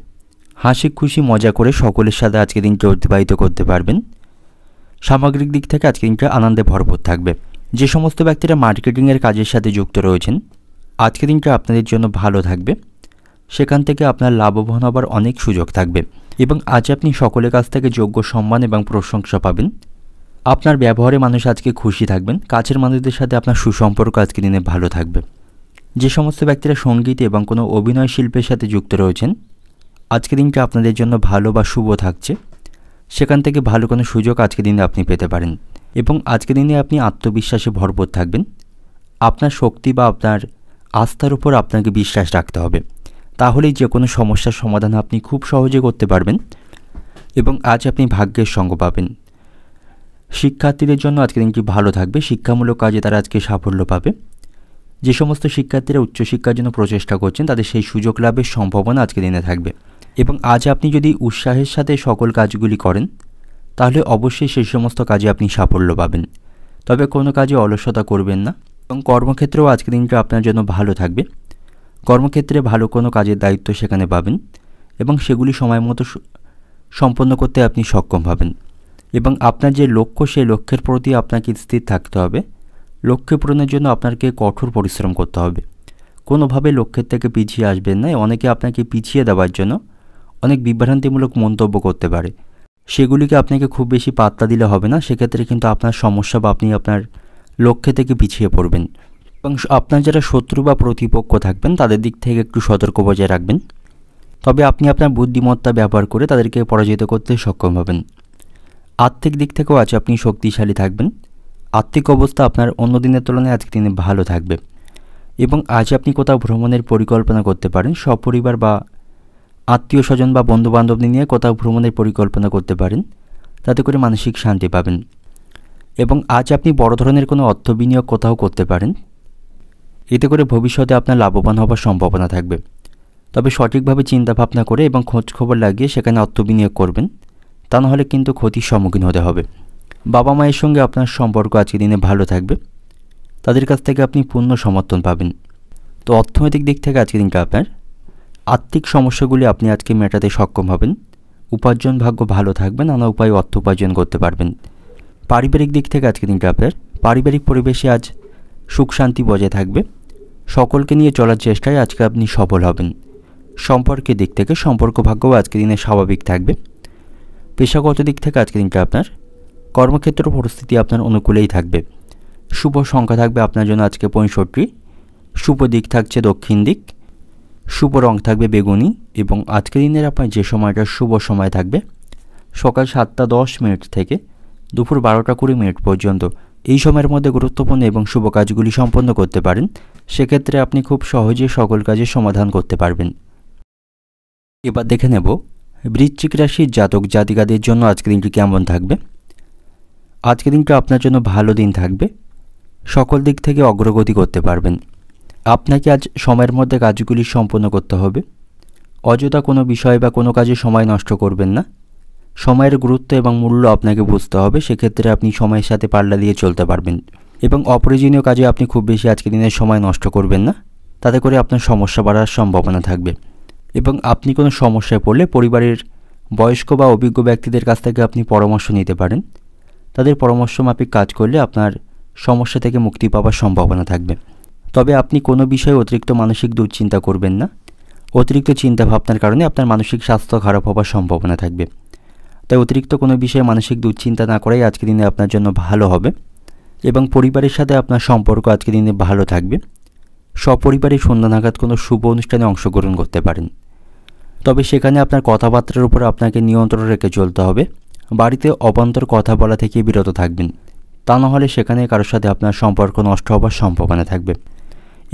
হাসি খুশি মজা করে সকলের সাথে আজকের দিনটি অতিবাহিত করতে পারবেন। সামগ্রিক দিক থেকে আজকের দিনটি আনন্দে ভরপুর থাকবে। যে সমস্ত ব্যক্তিরা মার্কেটিংয়ের কাজের সাথে যুক্ত রয়েছেন, আজকের দিনটি আপনাদের জন্য ভালো থাকবে। সেখান থেকে আপনার লাভবান হবার অনেক সুযোগ থাকবে এবং আজ আপনি সকলের কাছ থেকে যোগ্য সম্মান এবং প্রশংসা পাবেন। আপনার ব্যবহারে মানুষ আজকে খুশি থাকবেন। কাছের মানুষদের সাথে আপনার সুসম্পর্ক আজকের দিনে ভালো থাকবে। যে সমস্ত ব্যক্তিরা সঙ্গীত এবং কোনো অভিনয় শিল্পের সাথে যুক্ত রয়েছেন, আজকের দিনটি আপনাদের জন্য ভালো বা শুভ থাকছে। সেখান থেকে ভালো কোনো সুযোগ আজকের দিনে আপনি পেতে পারেন এবং আজকের দিনে আপনি আত্মবিশ্বাসে ভরপুর থাকবেন। আপনার শক্তি বা আপনার আস্থার উপর আপনাকে বিশ্বাস রাখতে হবে, তাহলেই যে কোনো সমস্যার সমাধান আপনি খুব সহজে করতে পারবেন এবং আজ আপনি ভাগ্যের সঙ্গ পাবেন। শিক্ষার্থীদের জন্য আজকের দিনটি ভালো থাকবে। শিক্ষামূলক কাজে তারা আজকে সাফল্য পাবে। যে সমস্ত শিক্ষার্থীরা উচ্চশিক্ষার জন্য প্রচেষ্টা করছেন, তাদের সেই সুযোগ লাভের সম্ভাবনা আজকের দিনে থাকবে এবং আজ আপনি যদি উৎসাহের সাথে সকল কাজগুলি করেন, তাহলে অবশ্যই সেই সমস্ত কাজে আপনি সাফল্য পাবেন। তবে কোনো কাজে অলসতা করবেন না এবং কর্মক্ষেত্রেও আজকের দিনটা আপনার জন্য ভালো থাকবে। কর্মক্ষেত্রে ভালো কোনো কাজের দায়িত্ব সেখানে পাবেন এবং সেগুলি সময় মতো সম্পন্ন করতে আপনি সক্ষম হবেন এবং আপনার যে লক্ষ্য, সেই লক্ষ্যের প্রতি আপনাকে স্থির থাকতে হবে। লক্ষ্য পূরণের জন্য আপনাকে কঠোর পরিশ্রম করতে হবে। কোনোভাবে লক্ষ্যের থেকে পিছিয়ে আসবেন না। অনেকে আপনাকে পিছিয়ে দেওয়ার জন্য অনেক বিভ্রান্তিমূলক মন্তব্য করতে পারে, সেগুলিকে আপনাকে খুব বেশি পাত্তা দিলে হবে না। সেক্ষেত্রে কিন্তু আপনার সমস্যা বা আপনি আপনার লক্ষ্য থেকে পিছিয়ে পড়বেন এবং আপনার যারা শত্রু বা প্রতিপক্ষ থাকবেন, তাদের দিক থেকে একটু সতর্ক বজায় রাখবেন। তবে আপনি আপনার বুদ্ধিমত্তা ব্যবহার করে তাদেরকে পরাজিত করতে সক্ষম হবেন। আর্থিক দিক থেকেও আজ আপনি শক্তিশালী থাকবেন। আর্থিক অবস্থা আপনার অন্য দিনের তুলনায় আজকের দিনে ভালো থাকবে এবং আজ আপনি কোথাও ভ্রমণের পরিকল্পনা করতে পারেন। সপরিবার বা আত্মীয় স্বজন বা বন্ধুবান্ধব নিয়ে কোথাও ভ্রমণের পরিকল্পনা করতে পারেন, তাতে করে মানসিক শান্তি পাবেন এবং আজ আপনি বড় ধরনের কোনো অর্থ বিনিয়োগ কোথাও করতে পারেন। এতে করে ভবিষ্যতে আপনার লাভবান হবার সম্ভাবনা থাকবে। তবে সঠিকভাবে চিন্তাভাবনা করে এবং খোঁজখবর লাগিয়ে সেখানে অর্থ বিনিয়োগ করবেন, তা নাহলে কিন্তু ক্ষতির সম্মুখীন হতে হবে। বাবা মায়ের সঙ্গে আপনার সম্পর্ক আজকের দিনে ভালো থাকবে। তাদের কাছ থেকে আপনি পূর্ণ সমর্থন পাবেন। তো অর্থনৈতিক দিক থেকে আজকের দিনটা আপনার আর্থিক সমস্যাগুলি আপনি আজকে মেটাতে সক্ষম হবেন। উপার্জন ভাগ্য ভালো থাকবে, নানা উপায়ে অর্থ উপার্জন করতে পারবেন। পারিবারিক দিক থেকে আজকের দিনটা আপনার পারিবারিক পরিবেশে আজ সুখ শান্তি বজায় থাকবে। সকলকে নিয়ে চলার চেষ্টায় আজকে আপনি সফল হবেন। সম্পর্কের দিক থেকে সম্পর্ক ভাগ্যও আজকের দিনে স্বাভাবিক থাকবে। পেশাগত দিক থেকে আজকের দিনটা আপনার কর্মক্ষেত্র পরিস্থিতি আপনার অনুকূলেই থাকবে। শুভ সংখ্যা থাকবে আপনার জন্য আজকে 65। শুভ দিক থাকছে দক্ষিণ দিক। শুভ রং থাকবে বেগুনি এবং আজকের দিনের আপনার যে সময়টা শুভ সময় থাকবে সকাল 7টা 10 থেকে দুপুর 12টা 20 পর্যন্ত। এই সময়ের মধ্যে গুরুত্বপূর্ণ এবং শুভ কাজগুলি সম্পন্ন করতে পারেন। সেক্ষেত্রে আপনি খুব সহজে সকল কাজের সমাধান করতে পারবেন। এবার দেখে নেব বৃশ্চিক রাশির জাতক জাতিকাদের জন্য আজকের দিনটি কেমন থাকবে। আজকের দিনটা আপনার জন্য ভালো দিন থাকবে। সকল দিক থেকে অগ্রগতি করতে পারবেন। আপনাকে আজ সময়ের মধ্যে কাজগুলি সম্পন্ন করতে হবে। অযথা কোনো বিষয় বা কোনো কাজে সময় নষ্ট করবেন না। সময়ের গুরুত্ব এবং মূল্য আপনাকে বুঝতে হবে। সেক্ষেত্রে আপনি সময়ের সাথে পাল্লা দিয়ে চলতে পারবেন এবং অপ্রয়োজনীয় কাজে আপনি খুব বেশি আজকের দিনের সময় নষ্ট করবেন না। তাতে করে আপনার সমস্যা বাড়ার সম্ভাবনা থাকবে এবং আপনি কোনো সমস্যায় পড়লে পরিবারের বয়স্ক বা অভিজ্ঞ ব্যক্তিদের কাছ থেকে আপনি পরামর্শ নিতে পারেন। তাদের পরামর্শ মাফিক কাজ করলে আপনার সমস্যা থেকে মুক্তি পাওয়ার সম্ভাবনা থাকবে। তবে আপনি কোনো বিষয়ে অতিরিক্ত মানসিক দুশ্চিন্তা করবেন না। অতিরিক্ত চিন্তাভাবনার কারণে আপনার মানসিক স্বাস্থ্য খারাপ হওয়ার সম্ভাবনা থাকবে। তাই অতিরিক্ত কোনো বিষয়ে মানসিক দুশ্চিন্তা না করাই আজকের দিনে আপনার জন্য ভালো হবে এবং পরিবারের সাথে আপনার সম্পর্ক আজকের দিনে ভালো থাকবে। সপরিবারে সন্ধ্যা নাগাদ কোনো শুভ অনুষ্ঠানে অংশগ্রহণ করতে পারেন। তবে সেখানে আপনার কথাবার্তার উপর আপনাকে নিয়ন্ত্রণ রেখে চলতে হবে। বাড়িতে অবান্তর কথা বলা থেকে বিরত থাকবেন, তা না হলে সেখানে কারোর সাথে আপনার সম্পর্ক নষ্ট হওয়ার সম্ভাবনা থাকবে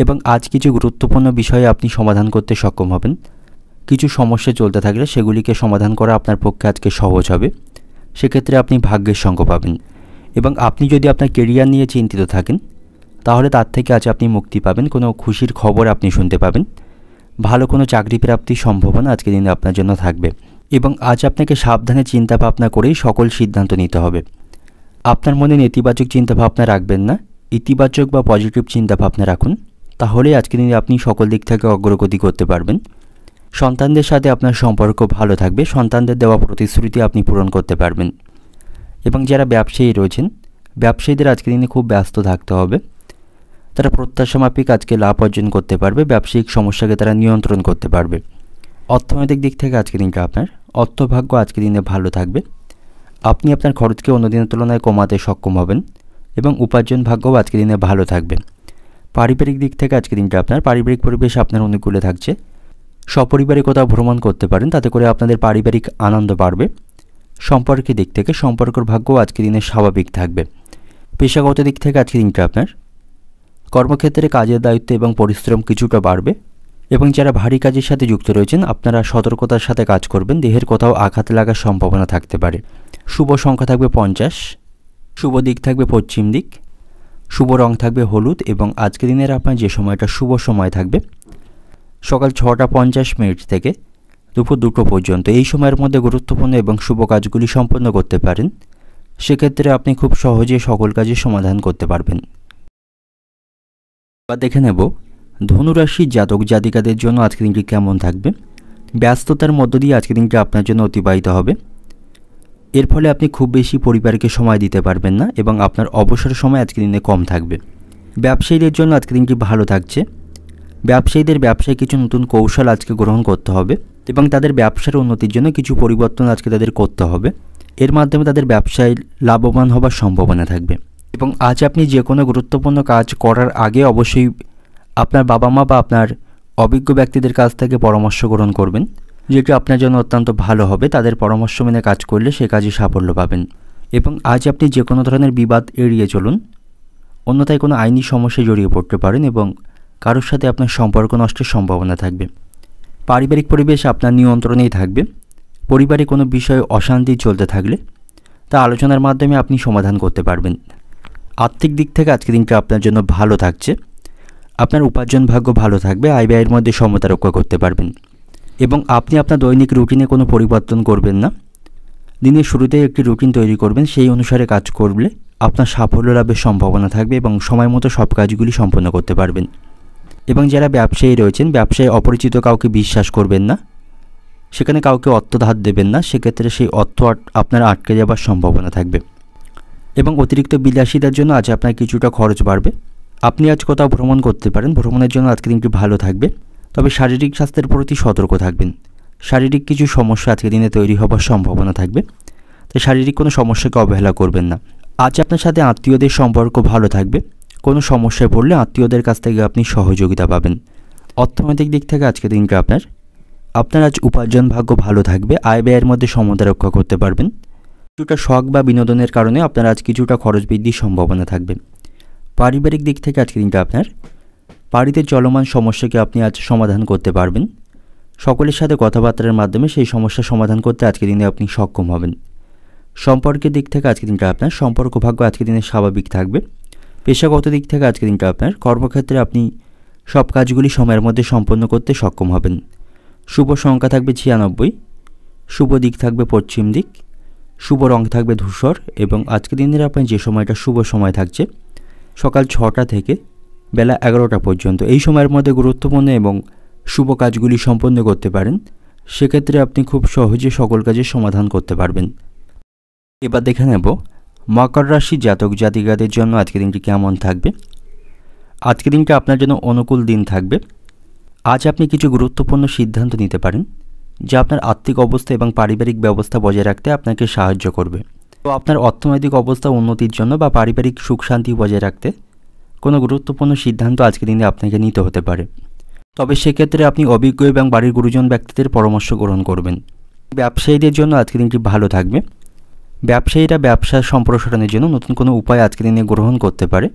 এবং আজ কিছু গুরুত্বপূর্ণ বিষয়ে আপনি সমাধান করতে সক্ষম হবেন। কিছু সমস্যা চলতে থাকলে সেগুলিকে সমাধান করা আপনার পক্ষে আজকে সহজ হবে। সেক্ষেত্রে আপনি ভাগ্যের সঙ্গ পাবেন এবং আপনি যদি আপনার কেরিয়ার নিয়ে চিন্তিত থাকেন, তাহলে তার থেকে আজ আপনি মুক্তি পাবেন। কোনো খুশির খবর আপনি শুনতে পাবেন। ভালো কোনো চাকরি প্রাপ্তির সম্ভাবনা আজকের দিনে আপনার জন্য থাকবে। এবং আজ আপনাকে সাবধানে চিন্তা ভাবনা করেই সকল সিদ্ধান্ত নিতে হবে। আপনার মনে নেতিবাচক চিন্তাভাবনা রাখবেন না, ইতিবাচক বা পজিটিভ চিন্তাভাবনা রাখুন। তাহলেই আজকের দিনে আপনি সকল দিক থেকে অগ্রগতি করতে পারবেন। সন্তানদের সাথে আপনার সম্পর্ক ভালো থাকবে, সন্তানদের দেওয়া প্রতিশ্রুতি আপনি পূরণ করতে পারবেন। এবং যারা ব্যবসায়ী রয়েছেন, ব্যবসায়ীদের আজকের দিনে খুব ব্যস্ত থাকতে হবে। তারা প্রত্যাশা মাফিক আজকে লাভ অর্জন করতে পারবে, ব্যবসায়িক সমস্যাকে তারা নিয়ন্ত্রণ করতে পারবে। অর্থনৈতিক দিক থেকে আজকের দিনটা আপনার অর্থভাগ্য আজকের দিনে ভালো থাকবে। আপনি আপনার খরচকে অন্য দিনের তুলনায় কমাতে সক্ষম হবেন এবং উপার্জন ভাগ্যও আজকের দিনে ভালো থাকবে। পারিবারিক দিক থেকে আজকের দিনটা আপনার পারিবারিক পরিবেশ আপনার অনুকূলে থাকছে। সপরিবারে কোথাও ভ্রমণ করতে পারেন, তাতে করে আপনাদের পারিবারিক আনন্দ বাড়বে। সম্পর্কের দিক থেকে সম্পর্কের ভাগ্যও আজকের দিনে স্বাভাবিক থাকবে। পেশাগত দিক থেকে আজকের দিনটা আপনার কর্মক্ষেত্রে কাজের দায়িত্ব এবং পরিশ্রম কিছুটা বাড়বে। এবং যারা ভারী কাজের সাথে যুক্ত রয়েছেন, আপনারা সতর্কতার সাথে কাজ করবেন, দেহের কোথাও আঘাত লাগার সম্ভাবনা থাকতে পারে। শুভ সংখ্যা থাকবে 50, শুভ দিক থাকবে পশ্চিম দিক, শুভ রং থাকবে হলুদ। এবং আজকের দিনের আপনার যে সময়টা শুভ সময় থাকবে সকাল 6:50 থেকে দুপুর 2টো পর্যন্ত। এই সময়ের মধ্যে গুরুত্বপূর্ণ এবং শুভ কাজগুলি সম্পন্ন করতে পারেন। সেক্ষেত্রে আপনি খুব সহজে সকল কাজের সমাধান করতে পারবেন। এবার দেখে নেব ধনুরাশির জাতক জাতিকাদের জন্য আজকের দিনটি কেমন থাকবে। ব্যস্ততার মধ্য দিয়ে আজকের দিনটি আপনার জন্য অতিবাহিত হবে। এর ফলে আপনি খুব বেশি পরিবারকে সময় দিতে পারবেন না এবং আপনার অবসর সময় আজকের দিনে কম থাকবে। ব্যবসায়ীদের জন্য আজকের দিনটি ভালো থাকছে। ব্যবসায়ীদের ব্যবসায় কিছু নতুন কৌশল আজকে গ্রহণ করতে হবে এবং তাদের ব্যবসার উন্নতির জন্য কিছু পরিবর্তন আজকে তাদের করতে হবে। এর মাধ্যমে তাদের ব্যবসায় লাভবান হবার সম্ভাবনা থাকবে। এবং আজ আপনি যে কোনো গুরুত্বপূর্ণ কাজ করার আগে অবশ্যই আপনার বাবা মা বা আপনার অভিজ্ঞ ব্যক্তিদের কাছ থেকে পরামর্শ গ্রহণ করবেন, যেটি আপনার জন্য অত্যন্ত ভালো হবে। তাদের পরামর্শ মেনে কাজ করলে সে কাজে সাফল্য পাবেন। এবং আজ আপনি যে কোনো ধরনের বিবাদ এড়িয়ে চলুন, অন্যথায় কোনো আইনি সমস্যায় জড়িয়ে পড়তে পারেন এবং কারোর সাথে আপনার সম্পর্ক নষ্টের সম্ভাবনা থাকবে। পারিবারিক পরিবেশ আপনার নিয়ন্ত্রণেই থাকবে। পরিবারে কোনো বিষয়ে অশান্তি চলতে থাকলে তা আলোচনার মাধ্যমে আপনি সমাধান করতে পারবেন। আর্থিক দিক থেকে আজকের দিনটা আপনার জন্য ভালো থাকছে। আপনার উপার্জন ভাগ্য ভালো থাকবে, আয় ব্যয়ের মধ্যে সমতা রক্ষা করতে পারবেন। এবং আপনি আপনার দৈনিক রুটিনে কোনো পরিবর্তন করবেন না। দিনের শুরুতে একটি রুটিন তৈরি করবেন, সেই অনুসারে কাজ করলে আপনার সাফল্য লাভের সম্ভাবনা থাকবে এবং সময় মতো সব কাজগুলি সম্পন্ন করতে পারবেন। এবং যারা ব্যবসায়ী রয়েছেন, ব্যবসায় অপরিচিত কাউকে বিশ্বাস করবেন না, সেখানে কাউকে অর্থ ধার দেবেন না, সেক্ষেত্রে সেই অর্থ আপনার আটকে যাবার সম্ভাবনা থাকবে। এবং অতিরিক্ত বিলাসিতার জন্য আজ আপনার কিছুটা খরচ বাড়বে। আপনি আজ কোথাও ভ্রমণ করতে পারেন, ভ্রমণের জন্য আজকের দিনটি ভালো থাকবে। তবে শারীরিক স্বাস্থ্যের প্রতি সতর্ক থাকবেন। শারীরিক কিছু সমস্যা আজকের দিনে তৈরি হবার সম্ভাবনা থাকবে, তাই শারীরিক কোনো সমস্যাকে অবহেলা করবেন না। আজ আপনার সাথে আত্মীয়দের সম্পর্ক ভালো থাকবে। কোনো সমস্যায় পড়লে আত্মীয়দের কাছ থেকে আপনি সহযোগিতা পাবেন। অর্থনৈতিক দিক থেকে আজকের দিনটা আপনার আজ উপার্জন ভাগ্য ভালো থাকবে, আয় ব্যয়ের মধ্যে সমতা রক্ষা করতে পারবেন। কিছুটা শখ বা বিনোদনের কারণে আপনার আজ কিছুটা খরচ বৃদ্ধির সম্ভাবনা থাকবে। পারিবারিক দিক থেকে আজকের দিনটা বাড়িতে চলমান সমস্যাকে আপনি আজ সমাধান করতে পারবেন। সকলের সাথে কথাবার্তার মাধ্যমে সেই সমস্যার সমাধান করতে আজকের দিনে আপনি সক্ষম হবেন। সম্পর্কের দিক থেকে আজকের দিনটা সম্পর্ক ভাগ্য আজকের দিনে স্বাভাবিক থাকবে। পেশাগত দিক থেকে আজকের দিনটা কর্মক্ষেত্রে আপনি সব কাজগুলি সময়ের মধ্যে সম্পন্ন করতে সক্ষম হবেন। শুভ সংখ্যা থাকবে 96, শুভ দিক থাকবে পশ্চিম দিক, শুভ রং থাকবে ধূসর। এবং আজকের দিনের আপনার যে সময়টা শুভ সময় থাকছে সকাল 6টা থেকে বেলা 11টা পর্যন্ত। এই সময়ের মধ্যে গুরুত্বপূর্ণ এবং শুভ কাজগুলি সম্পন্ন করতে পারেন। সেক্ষেত্রে আপনি খুব সহজে সকল কাজের সমাধান করতে পারবেন। এবার দেখে নেব মকর রাশি জাতক জাতিকাদের জন্য আজকের দিনটি কেমন থাকবে। আজকের দিনটা আপনার জন্য অনুকূল দিন থাকবে। আজ আপনি কিছু গুরুত্বপূর্ণ সিদ্ধান্ত নিতে পারেন, যা আপনার আর্থিক অবস্থা এবং পারিবারিক ব্যবস্থা বজায় রাখতে আপনাকে সাহায্য করবে। তো আপনার অর্থনৈতিক অবস্থা উন্নতির জন্য বা পারিবারিক সুখ শান্তি বজায় রাখতে কোনো গুরুত্বপূর্ণ সিদ্ধান্ত আজকের দিনে আপনাকে নিতে হতে পারে। তবে সেক্ষেত্রে আপনি অভিজ্ঞ এবং বাড়ির গুরুজন ব্যক্তিদের পরামর্শ গ্রহণ করবেন। ব্যবসায়ীদের জন্য আজকের দিনটি ভালো থাকবে। ব্যবসায়ীরা ব্যবসা সম্প্রসারণের জন্য নতুন কোনো উপায় আজকের দিনে গ্রহণ করতে পারে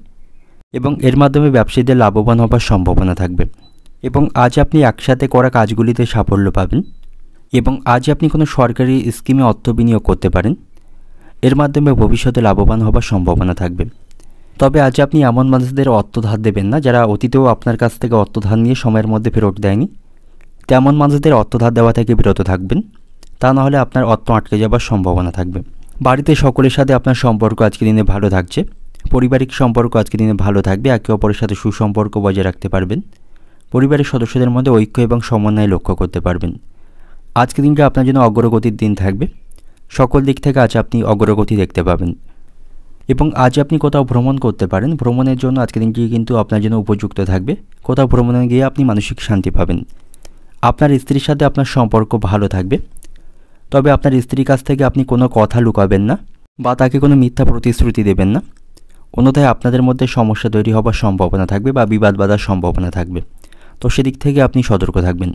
এবং এর মাধ্যমে ব্যবসায়ীদের লাভবান হবার সম্ভাবনা থাকবে। এবং আজ আপনি একসাথে করা কাজগুলিতে সাফল্য পাবেন। এবং আজ আপনি কোনো সরকারি স্কিমে অর্থ বিনিয়োগ করতে পারেন, এর মাধ্যমে ভবিষ্যতে লাভবান হবার সম্ভাবনা থাকবে। তবে আজ আপনি এমন মানুষদের অর্থ ধার দেবেন না যারা অতীতেও আপনার কাছ থেকে অর্থ ধার নিয়ে সময়ের মধ্যে ফেরত দেয়নি। তেমন মানুষদের অর্থ ধার দেওয়া থেকে বিরত থাকবেন, তা না হলে আপনার অর্থ আটকে যাবার সম্ভাবনা থাকবে। বাড়িতে সকলের সাথে আপনার সম্পর্ক আজকের দিনে ভালো থাকছে। পারিবারিক সম্পর্ক আজকের দিনে ভালো থাকবে, একে অপরের সাথে সুসম্পর্ক বজায় রাখতে পারবেন। পরিবারের সদস্যদের মধ্যে ঐক্য এবং সমন্বয় লক্ষ্য করতে পারবেন। আজকের দিনটা আপনার জন্য অগ্রগতির দিন থাকবে। সকল দিক থেকে আজ আপনি অগ্রগতি দেখতে পাবেন এবং আজ আপনি কোথাও ভ্রমণ করতে পারেন। ভ্রমণের জন্য আজকের দিনটি কিন্তু আপনার জন্য উপযুক্ত থাকবে। কোথাও ভ্রমণে গিয়ে আপনি মানসিক শান্তি পাবেন। আপনার স্ত্রীর সাথে আপনার সম্পর্ক ভালো থাকবে, তবে আপনার স্ত্রীর কাছ থেকে আপনি কোনো কথা লুকাবেন না বা তাকে কোনো মিথ্যা প্রতিশ্রুতি দেবেন না, অন্যথায় আপনাদের মধ্যে সমস্যা তৈরি হবার সম্ভাবনা থাকবে বা বিবাদ বাঁধার সম্ভাবনা থাকবে। তো সেদিক থেকে আপনি সতর্ক থাকবেন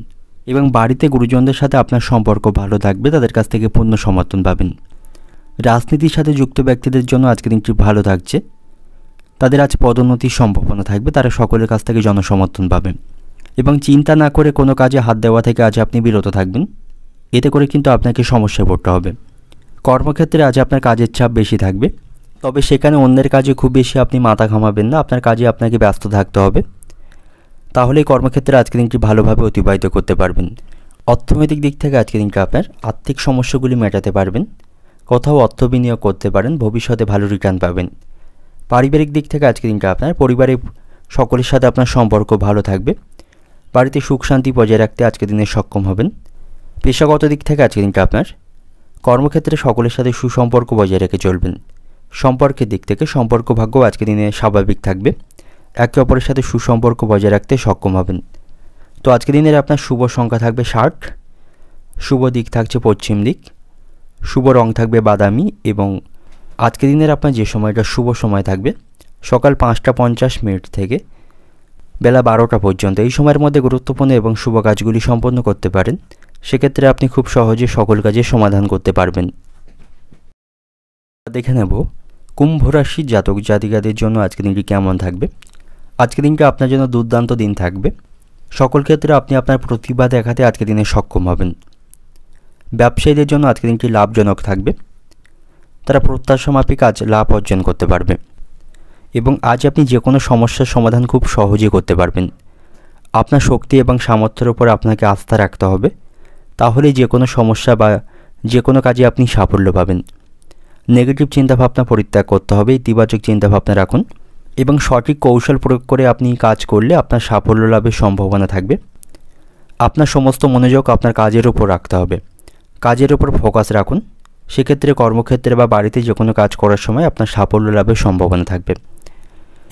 এবং বাড়িতে গুরুজনদের সাথে আপনার সম্পর্ক ভালো থাকবে, তাদের কাছ থেকে পূর্ণ সমর্থন পাবেন। রাজনীতির সাথে যুক্ত ব্যক্তিদের জন্য আজকের দিনটি ভালো থাকছে। তাদের আজ পদোন্নতির সম্ভাবনা থাকবে, তারা সকলের কাছ থেকে জনসমর্থন পাবে এবং চিন্তা না করে কোনো কাজে হাত দেওয়া থেকে আজ আপনি বিরত থাকবেন। এতে করে কিন্তু আপনাকে সমস্যায় পড়তে হবে। কর্মক্ষেত্রে আজ আপনার কাজের চাপ বেশি থাকবে, তবে সেখানে অন্যের কাজে খুব বেশি আপনি মাথা ঘামাবেন না। আপনার কাজে আপনাকে ব্যস্ত থাকতে হবে, তাহলেই কর্মক্ষেত্রে আজকের দিনটি ভালোভাবে অতিবাহিত করতে পারবেন। অর্থনৈতিক দিক থেকে আজকের দিনটি আপনার আর্থিক সমস্যাগুলি মেটাতে পারবেন। কোথাও অর্থ বিনিয়োগ করতে পারেন, ভবিষ্যতে ভালো রিটার্ন পাবেন। পারিবারিক দিক থেকে আজকের দিনটা আপনার পরিবারের সকলের সাথে আপনার সম্পর্ক ভালো থাকবে। বাড়িতে সুখ শান্তি বজায় রাখতে আজকের দিনে সক্ষম হবেন। পেশাগত দিক থেকে আজকের দিনটা আপনার কর্মক্ষেত্রে সকলের সাথে সুসম্পর্ক বজায় রেখে চলবেন। সম্পর্কের দিক থেকে সম্পর্ক ভাগ্য আজকের দিনে স্বাভাবিক থাকবে, একে অপরের সাথে সুসম্পর্ক বজায় রাখতে সক্ষম হবেন। তো আজকের দিনের আপনার শুভ সংখ্যা থাকবে 60, শুভ দিক থাকছে পশ্চিম দিক, শুভ রং থাকবে বাদামি এবং আজকের দিনের আপনার যে সময়টা শুভ সময় থাকবে সকাল 5টা 50 মিনিট থেকে বেলা 12টা পর্যন্ত। এই সময়ের মধ্যে গুরুত্বপূর্ণ এবং শুভ কাজগুলি সম্পন্ন করতে পারেন। সেক্ষেত্রে আপনি খুব সহজে সকল কাজের সমাধান করতে পারবেন। দেখে নেব কুম্ভ রাশির জাতক জাতিকাদের জন্য আজকের দিনটি কেমন থাকবে। আজকের দিনটা আপনার জন্য দুর্দান্ত দিন থাকবে। সকল ক্ষেত্রে আপনি আপনার প্রতিভা দেখাতে আজকের দিনে সক্ষম হবেন। ব্যবসায়ীদের জন্য আজকের দিনটি লাভজনক থাকবে। তারা প্রত্যাশা মাফিক আজ লাভ অর্জন করতে পারবে এবং আজ আপনি যে কোনো সমস্যার সমাধান খুব সহজে করতে পারবেন। আপনার শক্তি এবং সামর্থ্যের উপর আপনাকে আস্থা রাখতে হবে, তাহলেই যে কোনো সমস্যা বা যে কোনো কাজে আপনি সাফল্য পাবেন। নেগেটিভ চিন্তাভাবনা পরিত্যাগ করতে হবে, ইতিবাচক চিন্তাভাবনা রাখুন এবং সঠিক কৌশল প্রয়োগ করে আপনি কাজ করলে আপনার সাফল্য লাভের সম্ভাবনা থাকবে। আপনার সমস্ত মনোযোগ আপনার কাজের উপর রাখতে হবে, কাজের উপর ফোকাস রাখুন। সেক্ষেত্রে কর্মক্ষেত্রে বা বাড়িতে যে কোনো কাজ করার সময় আপনার সাফল্য লাভের সম্ভাবনা থাকবে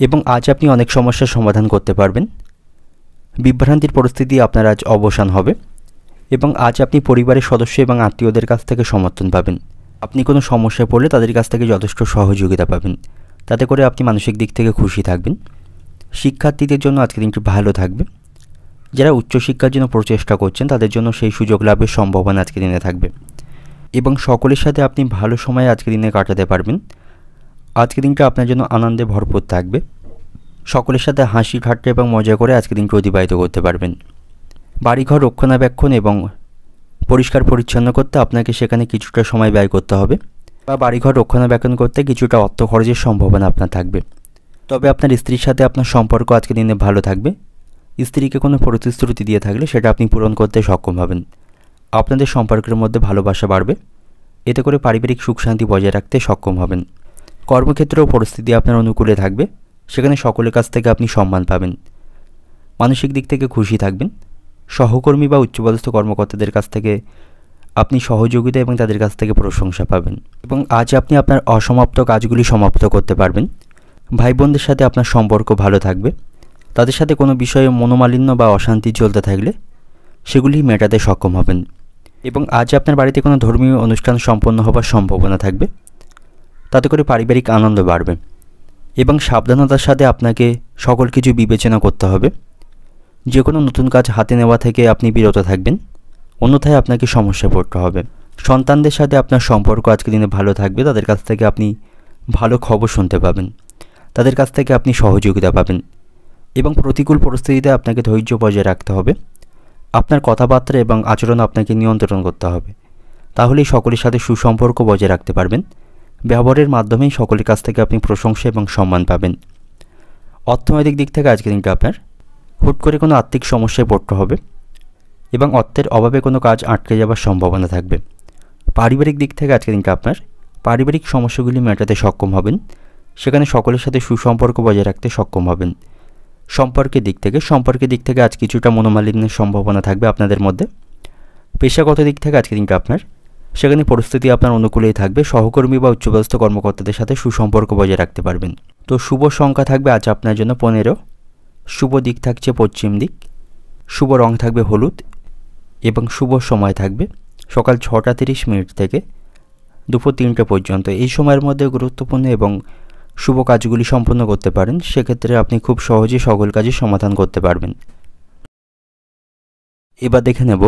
এবং আজ আপনি অনেক সমস্যার সমাধান করতে পারবেন। বিভ্রান্তির পরিস্থিতি আপনার আজ অবসান হবে এবং আজ আপনি পরিবারের সদস্য এবং আত্মীয়দের কাছ থেকে সমর্থন পাবেন। আপনি কোনো সমস্যায় পড়লে তাদের কাছ থেকে যথেষ্ট সহযোগিতা পাবেন, তাতে করে আপনি মানসিক দিক থেকে খুশি থাকবেন। শিক্ষার্থীদের জন্য আজকের দিনটি ভালো থাকবে। যারা উচ্চশিক্ষার জন্য প্রচেষ্টা করছেন তাদের জন্য সেই সুযোগ লাভের সম্ভাবনা আজকের দিনে থাকবে এবং সকলের সাথে আপনি ভালো সময় আজকের দিনে কাটাতে পারবেন। আজকের দিনটা আপনার জন্য আনন্দে ভরপুর থাকবে। সকলের সাথে হাসি ঠাট্টা এবং মজা করে আজকের দিনটি অতিবাহিত করতে পারবেন। বাড়িঘর রক্ষণাবেক্ষণ এবং পরিষ্কার পরিচ্ছন্ন করতে আপনাকে সেখানে কিছুটা সময় ব্যয় করতে হবে বা বাড়িঘর রক্ষণাবেক্ষণ করতে কিছুটা অর্থ খরচের সম্ভাবনা আপনার থাকবে। তবে আপনার স্ত্রীর সাথে আপনার সম্পর্ক আজকের দিনে ভালো থাকবে। স্ত্রীকে কোনো প্রতিশ্রুতি দিয়ে থাকলে সেটা আপনি পূরণ করতে সক্ষম হবেন। আপনাদের সম্পর্কের মধ্যে ভালোবাসা বাড়বে, এতে করে পারিবারিক সুখ শান্তি বজায় রাখতে সক্ষম হবেন। কর্মক্ষেত্রেও পরিস্থিতি আপনার অনুকূলে থাকবে, সেখানে সকলের কাছ থেকে আপনি সম্মান পাবেন। মানসিক দিক থেকে খুশি থাকবেন। সহকর্মী বা উচ্চপদস্থ কর্মকর্তাদের কাছ থেকে আপনি সহযোগিতা এবং তাদের কাছ থেকে প্রশংসা পাবেন এবং আজ আপনি আপনার অসমাপ্ত কাজগুলি সমাপ্ত করতে পারবেন। ভাই বোনদের সাথে আপনার সম্পর্ক ভালো থাকবে। তাদের সাথে কোনো বিষয়ে মনোমালিন্য বা অশান্তি চলতে থাকলে সেগুলি মেটাতে সক্ষম হবেন এবং আজ আপনার বাড়িতে কোনো ধর্মীয় অনুষ্ঠান সম্পন্ন হবার সম্ভাবনা থাকবে, তাতে করে পারিবারিক আনন্দ বাড়বে এবং সাবধানতার সাথে আপনাকে সকল কিছু বিবেচনা করতে হবে। যে কোনো নতুন কাজ হাতে নেওয়া থেকে আপনি বিরত থাকবেন, অন্যথায় আপনাকে সমস্যায় পড়তে হবে। সন্তানদের সাথে আপনার সম্পর্ক আজকের দিনে ভালো থাকবে। তাদের কাছ থেকে আপনি ভালো খবর শুনতে পাবেন, তাদের কাছ থেকে আপনি সহযোগিতা পাবেন এবং প্রতিকূল পরিস্থিতিতে আপনাকে ধৈর্য বজায় রাখতে হবে। আপনার কথাবার্তা এবং আচরণ আপনাকে নিয়ন্ত্রণ করতে হবে, তাহলেই সকলের সাথে সুসম্পর্ক বজায় রাখতে পারবেন। ব্যবহারের মাধ্যমেই সকলের কাছ থেকে আপনি প্রশংসা এবং সম্মান পাবেন। অর্থনৈতিক দিক থেকে আজকের দিনটা আপনার হুট করে কোনো আর্থিক সমস্যায় পড়তে হবে। এবং অর্থের অভাবে কোনো কাজ আটকে যাওয়ার সম্ভাবনা থাকবে। পারিবারিক দিক থেকে আজকের দিনটা আপনার পারিবারিক সমস্যাগুলি মেটাতে সক্ষম হবেন, সেখানে সকলের সাথে সুসম্পর্ক বজায় রাখতে সক্ষম হবেন। সম্পর্কের দিক থেকে আজ কিছুটা মনোমালিন্যের সম্ভাবনা থাকবে আপনাদের মধ্যে। পেশাগত দিক থেকে আজকের দিনটা আপনার সেখানে পরিস্থিতি আপনার অনুকূলেই থাকবে, সহকর্মী বা উচ্চপদস্থ কর্মকর্তাদের সাথে সুসম্পর্ক বজায় রাখতে পারবেন। তো শুভ সংখ্যা থাকবে আজ আপনার জন্য 15, শুভ দিক থাকছে পশ্চিম দিক, শুভ রং থাকবে হলুদ এবং শুভ সময় থাকবে সকাল 6টা 30 মিনিট থেকে দুপুর 3টে পর্যন্ত। এই সময়ের মধ্যে গুরুত্বপূর্ণ এবং শুভ কাজগুলি সম্পন্ন করতে পারেন, সেক্ষেত্রে আপনি খুব সহজে সকল কাজই সমাধান করতে পারবেন। এবার দেখে নেব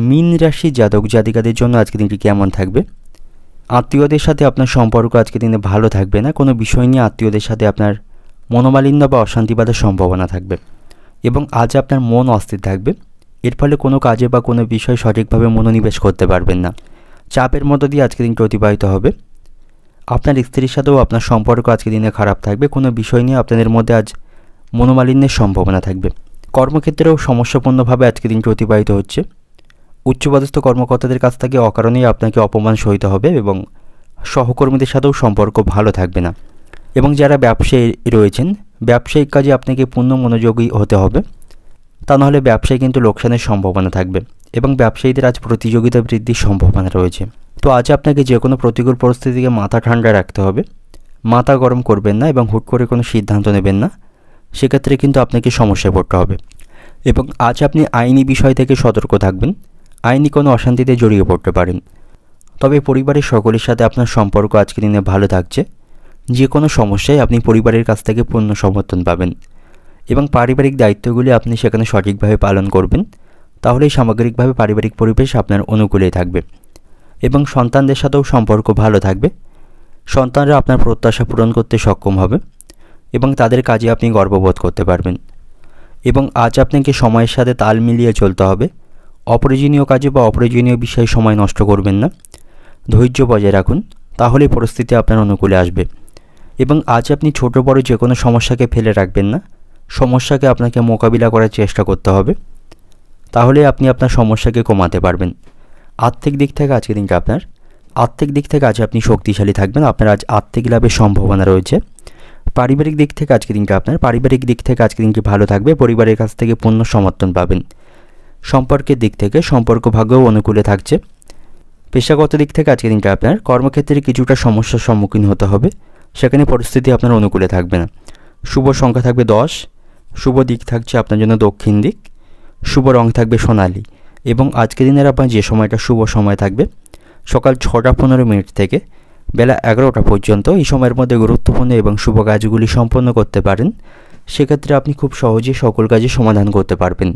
মীন রাশি জাতক জাতিকাদের জন্য আজকের দিনটি কেমন থাকবে। আত্মীয়দের সাথে আপনার সম্পর্ক আজকের দিনে ভালো থাকবে না, কোনো বিষয় নিয়ে আত্মীয়দের সাথে আপনার মনোমালিন্য বা অশান্তি বাঁধার সম্ভাবনা থাকবে এবং আজ আপনার মন অস্থির থাকবে। এর ফলে কোনো কাজে বা কোনো বিষয়ে সঠিকভাবে মনোনিবেশ করতে পারবেন না, চাপের মধ্য দিয়ে আজকের দিনটি অতিবাহিত হবে। আপনার স্ত্রীর সাথেও আপনার সম্পর্ক আজকের দিনে খারাপ থাকবে, কোনো বিষয় নিয়ে আপনাদের মধ্যে আজ মনোমালিন্যের সম্ভাবনা থাকবে। কর্মক্ষেত্রেও সমস্যাপূর্ণভাবে আজকের দিনটি অতিবাহিত হচ্ছে। উচ্চপদস্থ কর্মকর্তাদের কাছ থেকে অকারণেই আপনাকে অপমান সইতে হবে এবং সহকর্মীদের সাথেও সম্পর্ক ভালো থাকবে না। এবং যারা ব্যবসায়ী রয়েছেন, ব্যবসায়িক কাজে আপনাকে পূর্ণ মনোযোগী হতে হবে, তা নাহলে ব্যবসায় কিন্তু লোকসানের সম্ভাবনা থাকবে এবং ব্যবসায়ীদের আজ প্রতিযোগিতা বৃদ্ধির সম্ভাবনা রয়েছে। তো আজ আপনাকে যে কোনো প্রতিকূল পরিস্থিতিকে মাথা ঠান্ডা রাখতে হবে, মাথা গরম করবেন না এবং হুট করে কোনো সিদ্ধান্ত নেবেন না, সেক্ষেত্রে কিন্তু আপনাকে সমস্যায় পড়তে হবে। এবং আজ আপনি আইনি বিষয় থেকে সতর্ক থাকবেন, আইনি কোনো অশান্তিতে জড়িয়ে পড়তে পারেন। তবে পরিবারের সকলের সাথে আপনার সম্পর্ক আজকের দিনে ভালো থাকছে, যে কোনো সমস্যায় আপনি পরিবারের কাছ থেকে পূর্ণ সমর্থন পাবেন এবং পারিবারিক দায়িত্বগুলি আপনি সেখানে সঠিকভাবে পালন করবেন, তাহলেই সামগ্রিকভাবে পারিবারিক পরিবেশ আপনার অনুকূলেই থাকবে এবং সন্তানদের সাথেও সম্পর্ক ভালো থাকবে। সন্তানরা আপনার প্রত্যাশা পূরণ করতে সক্ষম হবে এবং তাদের কাজে আপনি গর্ববোধ করতে পারবেন। এবং আজ আপনাকে সময়ের সাথে তাল মিলিয়ে চলতে হবে, অপ্রয়োজনীয় কাজে বা অপ্রয়োজনীয় বিষয়ে সময় নষ্ট করবেন না, ধৈর্য বজায় রাখুন, তাহলেই পরিস্থিতি আপনার অনুকূলে আসবে। এবং আজ আপনি ছোট বড় যে কোনো সমস্যাকে ফেলে রাখবেন না, সমস্যাকে আপনাকে মোকাবিলা করার চেষ্টা করতে হবে, তাহলে আপনি আপনার সমস্যাকে কমাতে পারবেন। আর্থিক দিক থেকে আজকের দিনটা আপনার আজ আপনি শক্তিশালী থাকবেন, আপনার আজ আর্থিক লাভের সম্ভাবনা রয়েছে। পারিবারিক দিক থেকে আজকের দিনটি ভালো থাকবে, পরিবারের কাছ থেকে পূর্ণ সমর্থন পাবেন। সম্পর্কের দিক থেকে সম্পর্ক ভাগ্যও অনুকূলে থাকছে। পেশাগত দিক থেকে আজকের দিনটা আপনার কর্মক্ষেত্রে কিছুটা সমস্যার সম্মুখীন হতে হবে, সেখানে পরিস্থিতি আপনার অনুকূলে থাকবে না। শুভ সংখ্যা থাকবে 10, শুভ দিক থাকছে আপনার জন্য দক্ষিণ দিক, শুভ রং থাকবে সোনালি এবং আজকের দিনের আপনার যে সময়টা শুভ সময় থাকবে সকাল 6টা 15 মিনিট থেকে বেলা 11টা পর্যন্ত। এই সময়ের মধ্যে গুরুত্বপূর্ণ এবং শুভ কাজগুলি সম্পন্ন করতে পারেন, সেক্ষেত্রে আপনি খুব সহজেই সকল কাজে সমাধান করতে পারবেন।